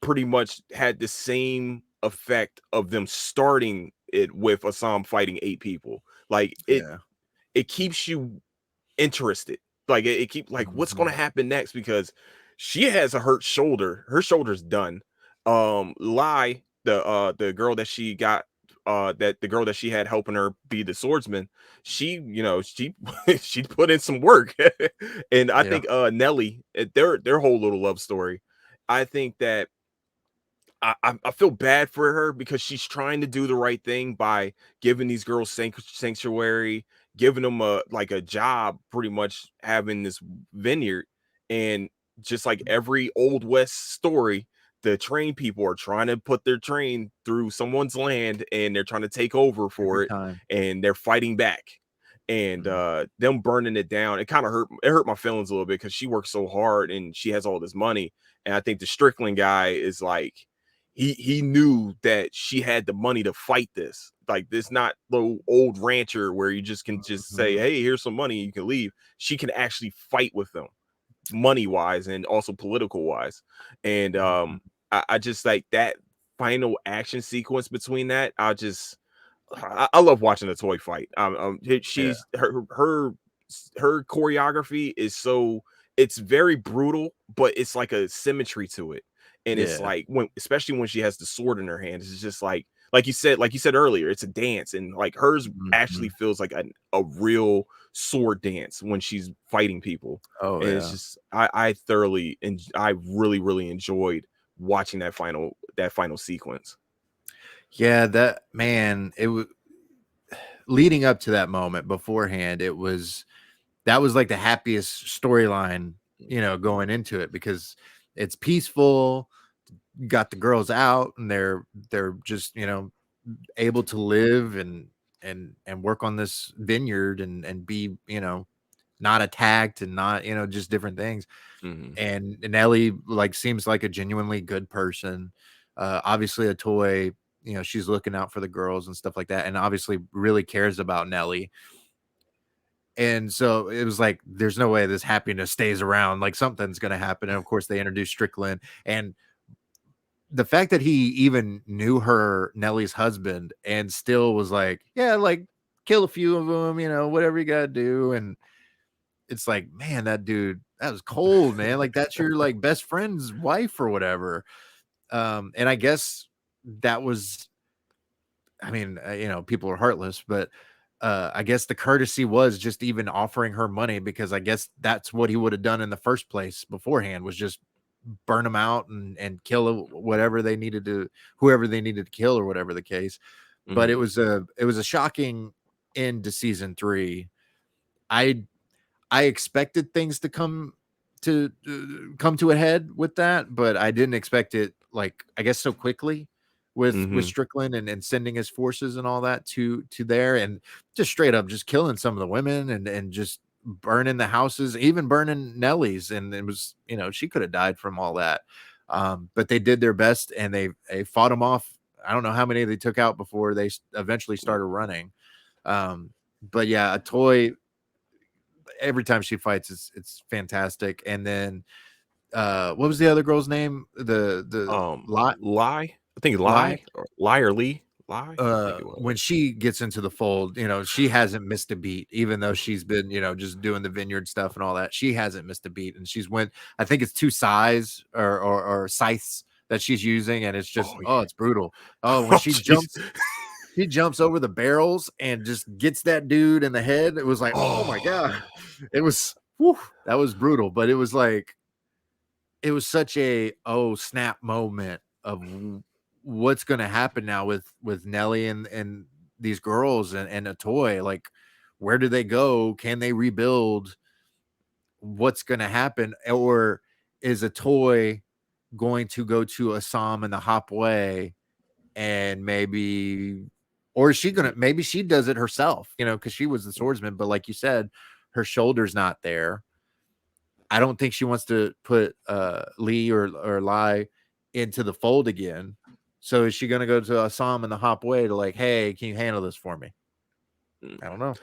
pretty much had the same effect of them starting it with Assam fighting 8 people. Like Yeah. it keeps you interested. Like it keep like what's gonna Mhm. happen next because she has a hurt shoulder. Her shoulder's done. Lie, the girl that she got that the girl that she had helping her be the swordsman, she she put in some work. And I Yeah. think Nelly, their whole little love story, I think that I feel bad for her because she's trying to do the right thing by giving these girls sanctuary, giving them a job, pretty much having this vineyard, and just like every old west story, the train people are trying to put their train through someone's land, and they're trying to take over Every for it, time. and they're fighting back. And Mhm. them burning it down, it hurt my feelings a little bit because she works so hard and she has all this money. And I think the Strickland guy is like, he knew that she had the money to fight this. Like this not the old rancher where you just can just say, Mhm. "Hey, here's some money, you can leave." She can actually fight with them, money wise and also political wise. And Mhm. I just like that final action sequence between that. I love watching a toy fight. Yeah. She's her choreography is so it's very brutal, but it's like a symmetry to it. And it's Yeah. like when especially when she has the sword in her hands, it's just like you said earlier, it's a dance, and like hers actually Mhm. feels like a real sword dance when she's fighting people. Oh, And it's yeah. just I thoroughly and I really, really enjoyed watching that final sequence. Yeah, that man, it was leading up to that moment beforehand, that was like the happiest storyline, going into it because it's peaceful, got the girls out and they're just, able to live and work on this vineyard and be, not attacked and not, just different things. Mhm. And Ellie like seems like a genuinely good person. Obviously a toy, she's looking out for the girls and stuff like that, and obviously really cares about Nelly. And so it was like, there's no way this happiness stays around. Like something's gonna happen. And of course they introduced Strickland. And the fact that he even knew her, Nelly's husband, and still was like, yeah, like kill a few of them, whatever you gotta do. And it's like, man, that dude, that was cold, man. Like that's your like best friend's wife or whatever. And I guess that was, I mean, people are heartless, but I guess the courtesy was just even offering her money because I guess that's what he would have done in the first place beforehand was just burn them out and kill whatever they needed to, whoever they needed to kill or whatever the case. But Mhm. it was a shocking end to season 3. I I expected things to come to a head with that, but I didn't expect it like I guess so quickly with Mhm. Strickland and sending his forces and all that to there and just straight up just killing some of the women and just burning the houses, even burning Nellie's, and it was she could have died from all that. But they did their best and they fought them off. I don't know how many they took out before they eventually Yeah. started running. But yeah, a toy every time she fights it's fantastic. And then what was the other girl's name? The Um, lot Lie? I think lie Lie or Lee? Lie? I think it when was. she gets into the fold, she hasn't missed a beat, even though she's been, just doing the vineyard stuff and all that. She hasn't missed a beat, and she's went. I think it's two sighs or scythes that she's using, and it's just Oh, oh, yeah. it's brutal. Oh, when Oh, jeez. she jumps over the barrels and just gets that dude in the head. It was like, oh my god, Oh. it was whew, that was brutal, but it was like it was such a oh snap moment of what's going to happen now with Nelly and these girls and a toy. Like, where do they go? Can they rebuild? What's going to happen? Or is a toy going to go to Assam in the Hop Way and maybe, or is she gonna maybe she does it herself? Because she was the swordsman, but like you said, her shoulder's not there. I don't think she wants to put Lee or Lai into the fold again. So is she going to go to Assam in the hop way to like, hey, can you handle this for me? I don't know.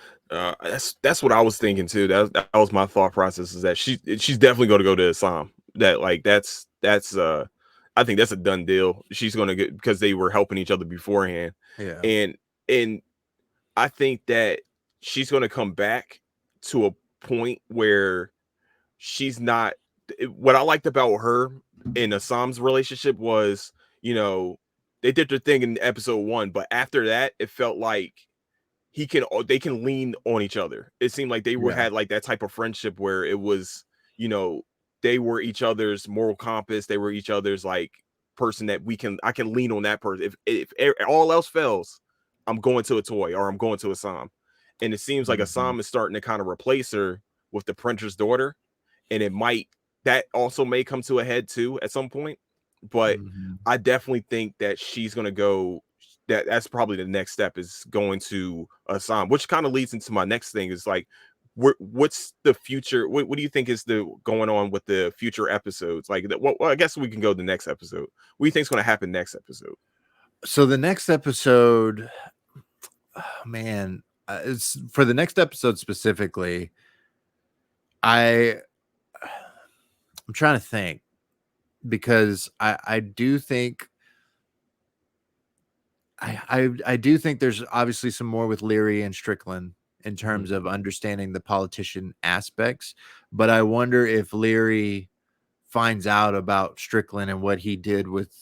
That's what I was thinking too. That was my thought process, is that she's definitely going to go to Assam. That like that's I think that's a done deal. She's going to get, because they were helping each other beforehand. Yeah. And I think that she's going to come back to a point where she's not. What I liked about her in Assam's relationship was, they did their thing in episode 1, but after that, it felt like they can lean on each other. It seemed like they were Yeah. had like that type of friendship where it was, you know, they were each other's moral compass. They were each other's like person that I can lean on that person. If all else fails, I'm going to a toy or I'm going to Assam. And it seems like Mhm. Assam is starting to kind of replace her with the printer's daughter. And that also may come to a head too at some point. But Mhm. I definitely think that she's going to go. That's probably the next step, is going to Assam, which kind of leads into my next thing, is like, what's the future? What do you think is the going on with the future episodes? Like, well, I guess we can go to the next episode. What do you think is going to happen next episode? So the next episode, oh, man, it's for the next episode specifically. I'm trying to think, because I do think I do think there's obviously some more with Leary and Strickland in terms of understanding the politician aspects, but I wonder if Leary finds out about Strickland and what he did with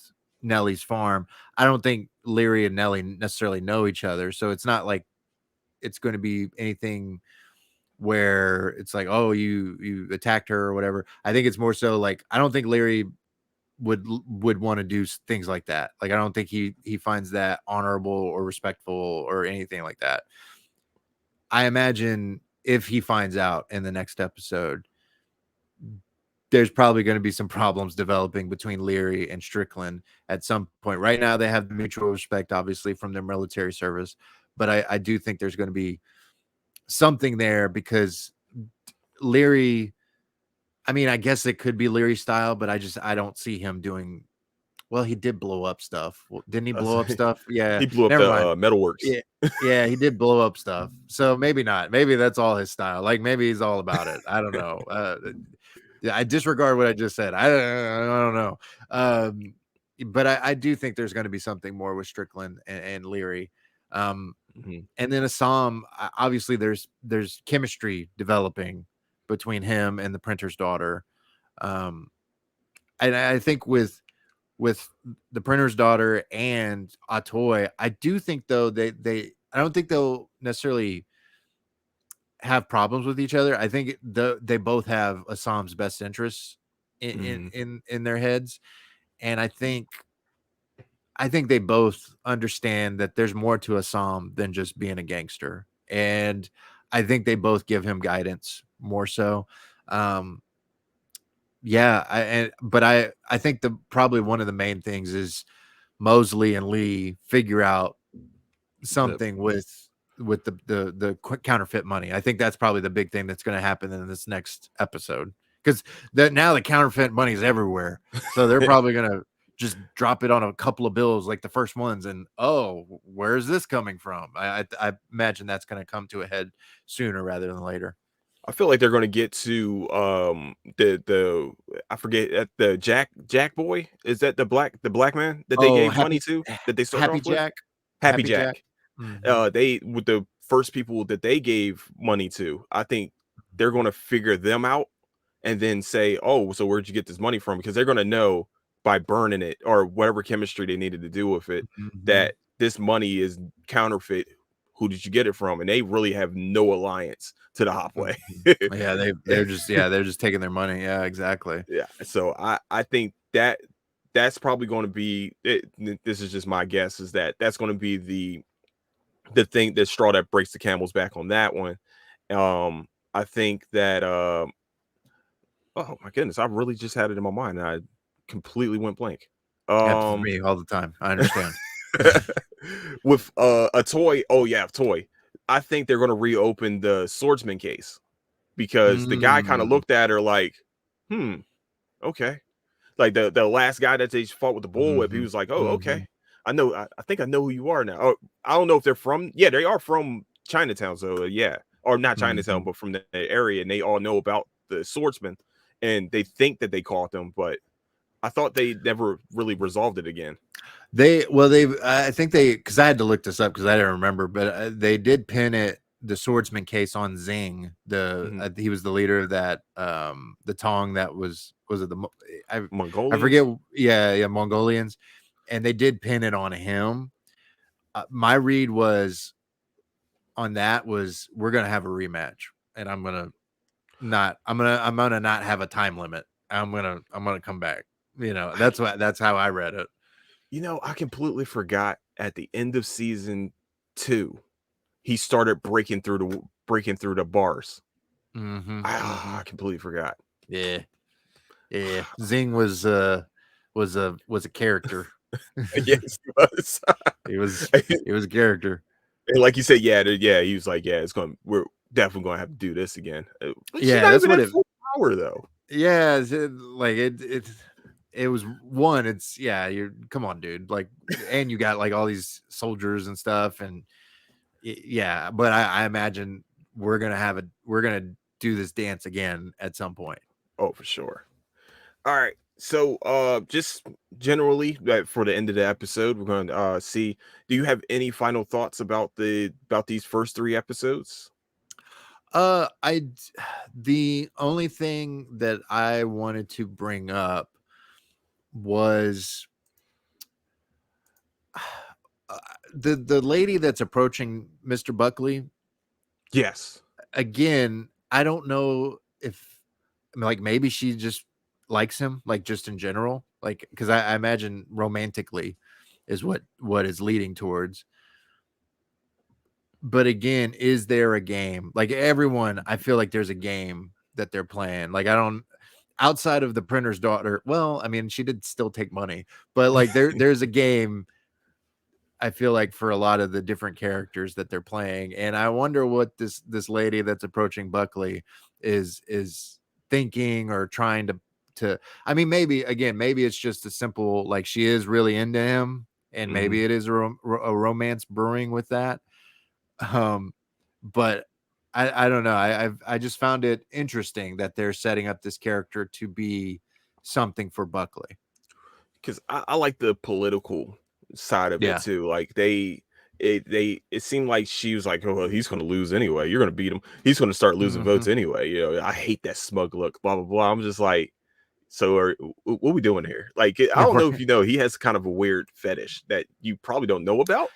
Nellie's farm. I don't think Leary and Nellie necessarily know each other, so it's not like it's going to be anything where it's like, oh, you attacked her or whatever. I think it's more so like, I don't think Leary would want to do things like that. Like, I don't think he finds that honorable or respectful or anything like that. I imagine if he finds out in the next episode, there's probably going to be some problems developing between Leary and Strickland at some point. Right now, they have the mutual respect, obviously, from their military service, but I do think there's going to be something there, because Leary, I mean, I guess it could be Leary style, but I don't see him doing. Well, he did blow up stuff. Well, didn't he blow up stuff? Yeah, He blew up never the mind. metalworks. Yeah, yeah, he did blow up stuff. So maybe not. Maybe that's all his style. Like, maybe he's all about it. I don't know. Yeah, I disregard what I just said. I don't know. But I do think there's going to be something more with Strickland and Leary. And then Assam, obviously there's chemistry developing between him and the printer's daughter. Um, and I think with the printer's daughter and Atoy, I do think though I don't think they'll necessarily have problems with each other. I think they both have Assam's best interests in their heads, and I think they both understand that there's more to Assam than just being a gangster, and I think they both give him guidance more so. Um, yeah, I think the probably one of the main things is Mosley and Lee figure out The something with the counterfeit money. I think that's probably the big thing that's going to happen in this next episode, because now the counterfeit money is everywhere, so they're probably going to just drop it on a couple of bills like the first ones, and oh, where's this coming from? I imagine that's going to come to a head sooner rather than later. I feel like they're going to get to the I forget, the Jack boy, is that the black man that they Oh, gave money to, that they started Happy off with? Jack, Happy Happy Jack. Jack. Mm-hmm. They with the first people that they gave money to, I think they're going to figure them out and then say, "Oh, so where'd you get this money from?" Because they're going to know by burning it or whatever chemistry they needed to do with it, Mm-hmm. that this money is counterfeit. Who did you get it from? And they really have no alliance to the Hopway. Yeah, they're just taking their money. Yeah, exactly. Yeah, so I think that's probably going to be it. This is just my guess, is that that's going to be the straw that breaks the camel's back on that one. I think that oh my goodness, I really just had it in my mind and I completely went blank. Happens to Um me all the time. I understand. with a toy. Oh yeah, toy. I think they're going to reopen the swordsman case, because the guy kind of Mm, looked at her like, Hmm. Okay. Like the last guy that they fought with the bullwhip, he Mhm. was like, "Oh, Mhm. okay. I know. I think I know who you are now." Oh, I don't know if they're from. Yeah, they are from Chinatown. So yeah, or not Chinatown, Mhm. but from the area, and they all know about the swordsman, and they think that they caught them, but I thought they never really resolved it again. I think they, because I had to look this up because I didn't remember, but they did pin it, the swordsman case, on Zing. Mhm. He was the leader of that, the Tong that was it the I forget. Mongolians. Yeah, yeah, Mongolians, and they did pin it on him. My read was on that was, we're gonna have a rematch, and I'm gonna not have a time limit. I'm gonna come back. That's how I read it. I completely forgot at the end of season 2, he started breaking through the bars. Mm-hmm. Mm-hmm. I completely forgot. Yeah. Yeah, Zing was a character. Yes, he was. He was he was a character. And like you said, yeah, yeah, he was like, "Yeah, we're definitely gonna have to do this again." But she's Yeah, not that's even what at it. full power though. Yeah, it was one. It's yeah. You're come on, dude. Like, and you got like all these soldiers and stuff, and yeah. But I imagine we're gonna do this dance again at some point. Oh, for sure. All right. So, just generally, for the end of the episode, we're going to see. Do you have any final thoughts about these first 3 episodes? I the only thing that I wanted to bring up was uh, the lady that's approaching Mr. Buckley. Yes. Again, I don't know if, like, maybe she just likes him, like, just in general, like, because I imagine romantically is what is leading towards. But again, is there a game? Like, everyone, I feel like there's a game that they're playing. Like, I don't, outside of the printer's daughter. Well, I mean, she did still take money, but like there's a game, I feel like, for a lot of the different characters that they're playing, and I wonder what this lady that's approaching Buckley is thinking or trying to. I mean, maybe it's just a simple, like, she is really into him, and Hmm. maybe it is a romance brewing with that. Um, but I don't know. I just found it interesting that they're setting up this character to be something for Buckley. Because I like the political side of it Yeah. too. Like it seemed like she was like, "Oh, well, he's going to lose anyway. You're going to beat him. He's going to start losing Hmm. votes anyway." I hate that smug look. Blah blah blah. I'm just like, so what are we doing here? Like, I don't know if you know, he has kind of a weird fetish that you probably don't know about.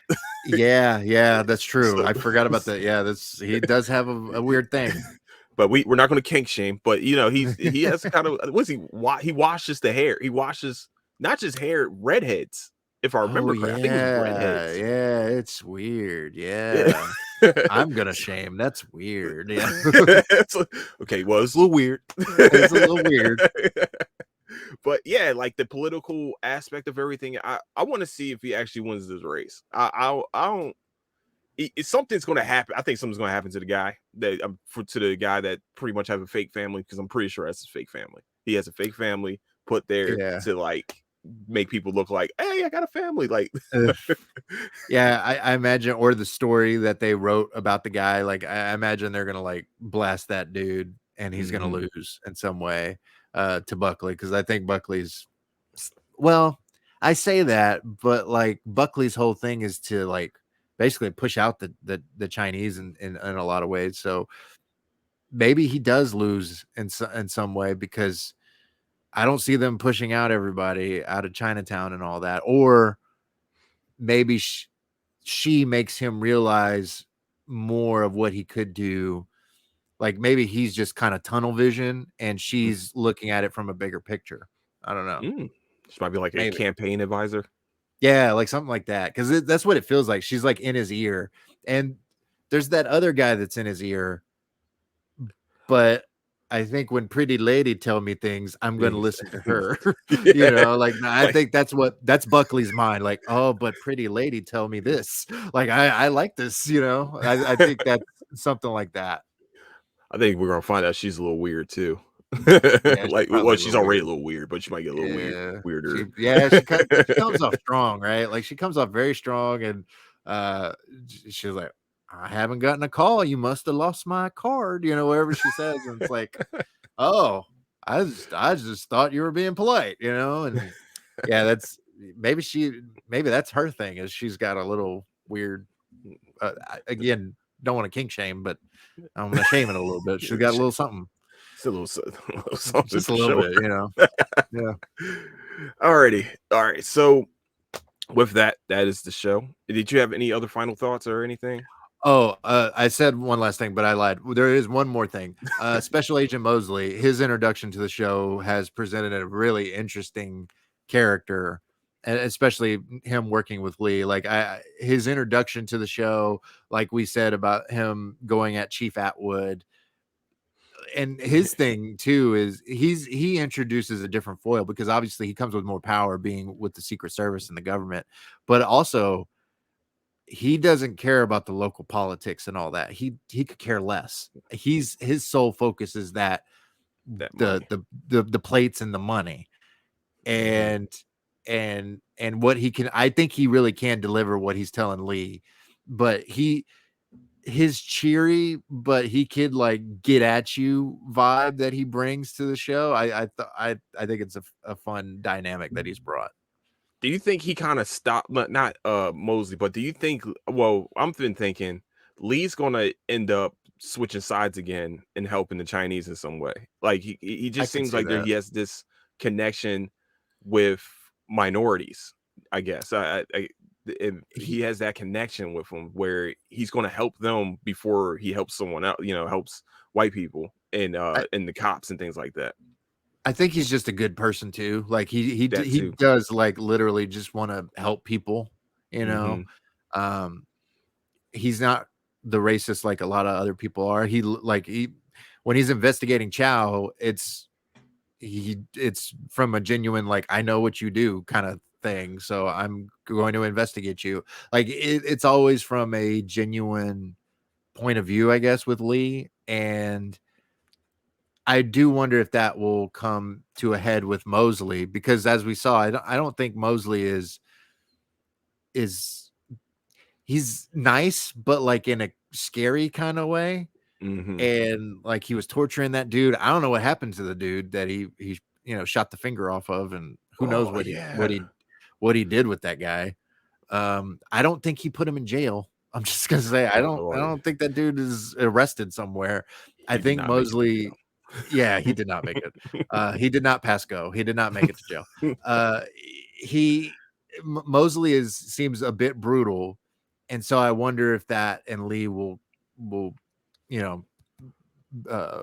Yeah, yeah, that's true. So, I forgot about that. Yeah, that's he does have a weird thing. but we're not going to kink shame. But he has kind of what's he washes the hair. He washes not just hair, redheads. If I Oh remember correct, I think it was yeah, redheads. yeah, it's weird. Yeah. Yeah. I'm gonna shame. That's weird. Yeah. Okay, well, it's a little weird. It's a little weird. But yeah, like the political aspect of everything, I want to see if he actually wins this race. I don't. Something's going to happen. I think something's going to happen to the guy to the guy that pretty much have a fake family, because I'm pretty sure that's his fake family. He has a fake family put there Yeah. to like make people look like, hey, I got a family. Like, Ugh. Yeah, I imagine, or the story that they wrote about the guy, like, I imagine they're gonna like blast that dude and he's gonna mhm, lose in some way to Buckley, because I think well, I say that, but like Buckley's whole thing is to like basically push out the Chinese in a lot of ways. So maybe he does lose in some way, because I don't see them pushing out everybody out of Chinatown and all that. Or maybe she makes him realize more of what he could do. Like, maybe he's just kind of tunnel vision and she's looking at it from a bigger picture. I don't know. mm. This might be like a Maybe. campaign advisor. Yeah, like something like that. Because that's what it feels like. She's like in his ear. And there's that other guy that's in his ear. But I think when Pretty Lady tell me things, I'm going to Things. listen to her. Yeah, Like, I like think that's Buckley's mind. Like, oh, but Pretty Lady tell me this. Like, I like this. I think that's something like that. I think we're gonna find out she's a little weird too. Yeah, she's Like, well, probably a she's little already a weird. little weird, but she might get a little Yeah. weirder. She comes off strong, right? Like, she comes off very strong, and, uh, she's like, "I haven't gotten a call, you must have lost my card," whatever she says, and it's like, "Oh, I just thought you were being polite," and yeah, maybe that's her thing is she's got a little weird, again, don't wanna kink shame, but I'm gonna shame it a little bit. She's got a little something, It's a little, a little something just a for little sure. bit, Yeah. Alrighty, all right. So with that, that is the show. Did you have any other final thoughts or anything? Oh, I said one last thing, but I lied. There is one more thing. Special Agent Mosley, his introduction to the show has presented a really interesting character, and especially him working with Lee. Like his introduction to the show, like we said about him going at Chief Atwood, and his thing too is he introduces a different foil because obviously he comes with more power being with the Secret Service and the government, but also he doesn't care about the local politics and all that. He could care less. His sole focus is that That the money. the plates and the money Hmm. and and what he can. I think he really can deliver what he's telling Lee, but his cheery, but he could like get at you vibe that he brings to the show. I think it's a fun dynamic that he's brought. Do you think he kind of stopped, not Mosley, but do you think, well, I'm been thinking Lee's gonna end up switching sides again and helping the Chinese in some way. Like he I just could seems see like there that. he has this connection with minorities, I guess. If he He has that connection with them where he's gonna help them before he helps someone else, helps white people and the cops and things like that. I think he's just a good person too. Like That he too. does like literally just want to help people, you know. Hmm. Um he's not the racist like a lot of other people are. He when he's investigating Chow, it's from a genuine like I know what you do kind of thing, so I'm going to investigate you. Like it's always from a genuine point of view, I guess, with Lee, and I do wonder if that will come to a head with Mosley because as we saw, I don't think Mosley is he's nice, but like in a scary kind of way. Hmm. And like he was torturing that dude. I don't know what happened to the dude that he shot the finger off of, and who knows Oh what he what yeah. he what he did with that guy. I don't think he put him in jail. I'm just gonna say I Oh don't I Lord. don't think that dude is arrested somewhere. I He did think not make it to Mosley, yeah, he did not make it. He did not pass go. He did not make it to jail. jail. Uh, he Mosley seems a bit brutal, and so I wonder if that and Lee will you know uh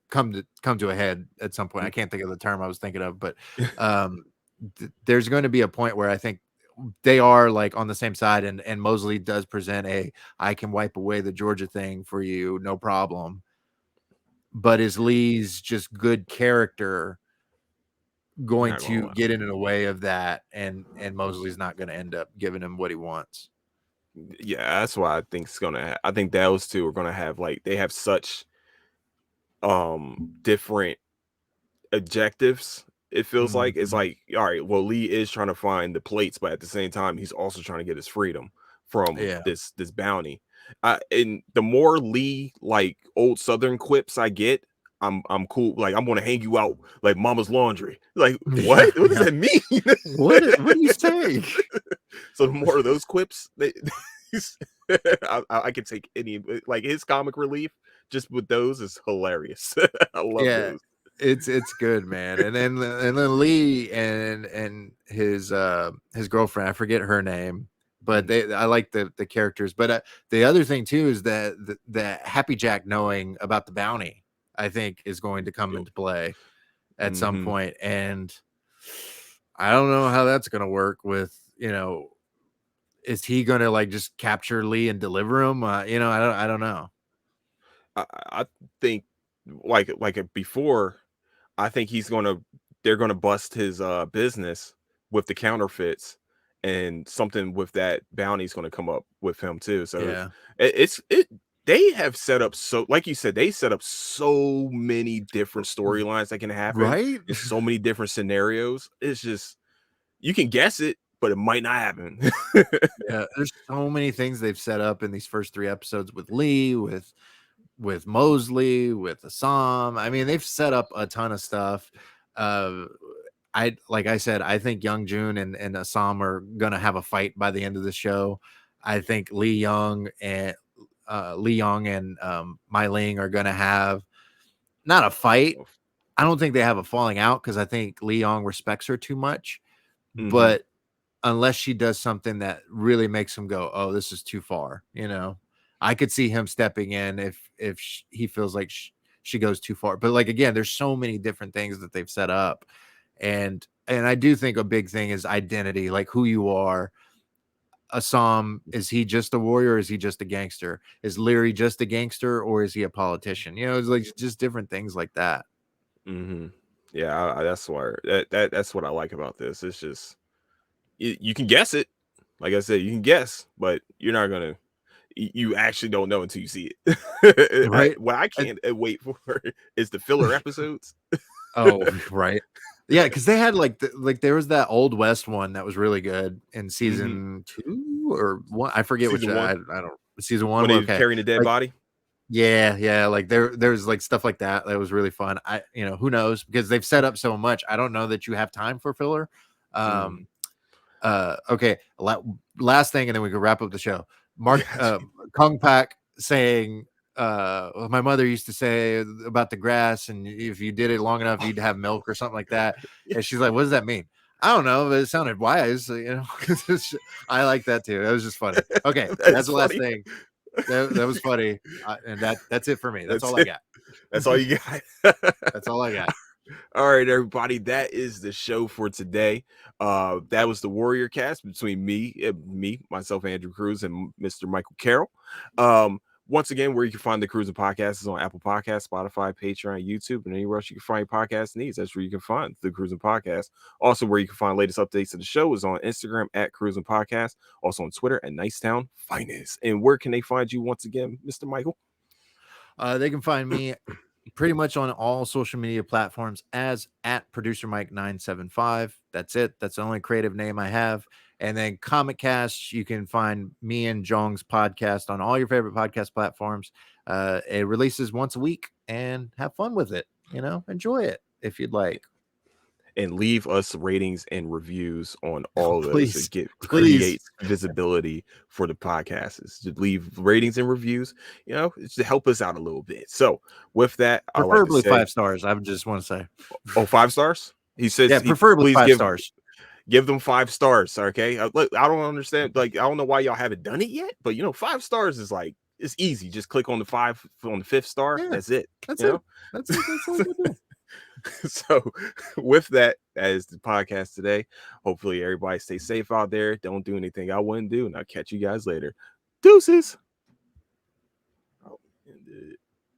come to a head at some point. I can't think of the term I was thinking of, but um there's going to be a point where I think they are like on the same side, and Mosley does present a I can wipe away the Georgia thing for you, no problem. But is Lee's just good character going Not gonna to lie. get in the way of that, and Mosley's not going to end up giving him what he wants? Yeah, that's why I think it's gonna. I think those two are gonna have like they have such different objectives. It feels like it's Mhm. like all right. Well, Lee is trying to find the plates, but at the same time, he's also trying to get his freedom from Yeah. this bounty. And the more Lee like old Southern quips I get, I'm cool. Like I'm gonna hang you out like Mama's laundry. Like Yeah, what? What does yeah. that mean? What do you say? So the more of those quips, I can take any like his comic relief just with those is hilarious. I love Yeah, those. it's good, man. And then Lee and his girlfriend, I forget her name, but Mhm. I like the characters. But the other thing too is that the Happy Jack knowing about the bounty, I think, is going to come into play at some Mhm. point, and I don't know how that's going to work with is he going to like just capture Lee and deliver him? I don't know. I think before, I think they're gonna bust his business with the counterfeits and something with that bounty's gonna come up with him too. So Yeah. it's it. they have set up, so like you said, they set up so many different storylines that can happen Right? in so many different scenarios. It's just you can guess it, but it might not happen. Yeah, there's so many things they've set up in these first 3 episodes with Lee, with Mosley, with Assam. I mean, they've set up a ton of stuff. Uh, like I said, I think Young Jun and Assam are gonna have a fight by the end of the show. I think Lee Young and Mai Ling are gonna have not a fight. I don't think they have a falling out because I think Lee Young respects her too much. Hmm. But unless she does something that really makes him go, "Oh, this is too far," I could see him stepping in if he feels like she goes too far. But like again, there's so many different things that they've set up, and I do think a big thing is identity, like who you are. Assam, is he just a warrior or is he just a gangster? Is Leary just a gangster or is he a politician? It's like just different things like that. Hmm. Yeah, that's why that's what I like about this. It's just you can guess it. Like I said, you can guess, but you're not gonna. You actually don't know until you see it. Right? What I can't wait for is the filler episodes. Oh, right. Yeah, because they had like there was that Old West one that was really good in Hmm. season 2 or 1. I forget which. Season one, I don't. Season 1. when they Okay. carrying a dead Like body. yeah. Like there's like stuff like that that was really fun. Who knows, because they've set up so much. I don't know that you have time for filler. Mm. Um. Okay. Last thing, and then we can wrap up the show. Mark Yeah. Kung Pak saying, my mother used to say about the grass, and if you did it long enough, you'd have milk or something like that. And she's like, "What does that mean?" I don't know, but it sounded wise. I like that too. That was just funny. Okay, that's That's the last funny. thing. That was funny, and that's it for me. That's That's all I it. got. That's all you got. That's all I got. All right, everybody. That is the show for today. That was the Warrior Cast between myself, Andrew Cruz, and Mr. Michael Carrell. Once again, where you can find the Cruising Podcast is on Apple Podcasts, Spotify, Patreon, YouTube, and anywhere else you can find your podcast needs. That's where you can find the Cruising Podcast. Also, where you can find latest updates of the show is on Instagram at Cruising Podcast. Also on Twitter at Nicetown Finest. And where can they find you once again, Mr. Michael? They can find me pretty much on all social media platforms as at producer Mike 975. That's it. That's the only creative name I have. And then Comicast, you can find me and Jong's podcast on all your favorite podcast platforms. It releases once a week, and have fun with it. Enjoy it if you'd like. And leave us ratings and reviews on all of those. Please, It please. creates visibility for the podcast. Is to leave ratings and reviews, it's to help us out a little bit. So with that, I like to Preferably say, 5 stars. I just want to say. oh, 5 stars. He says, Yeah, preferably please 5 stars. give them 5 stars. Okay, look, I don't understand. Like, I don't know why y'all haven't done it yet, but 5 stars is like, it's easy. Just click on the fifth star. Yeah, That's it. that's it. That's it. That's all you do. So with that is the podcast today. Hopefully everybody stay safe out there. Don't do anything I wouldn't do, and I'll catch you guys later. Deuces. Oh,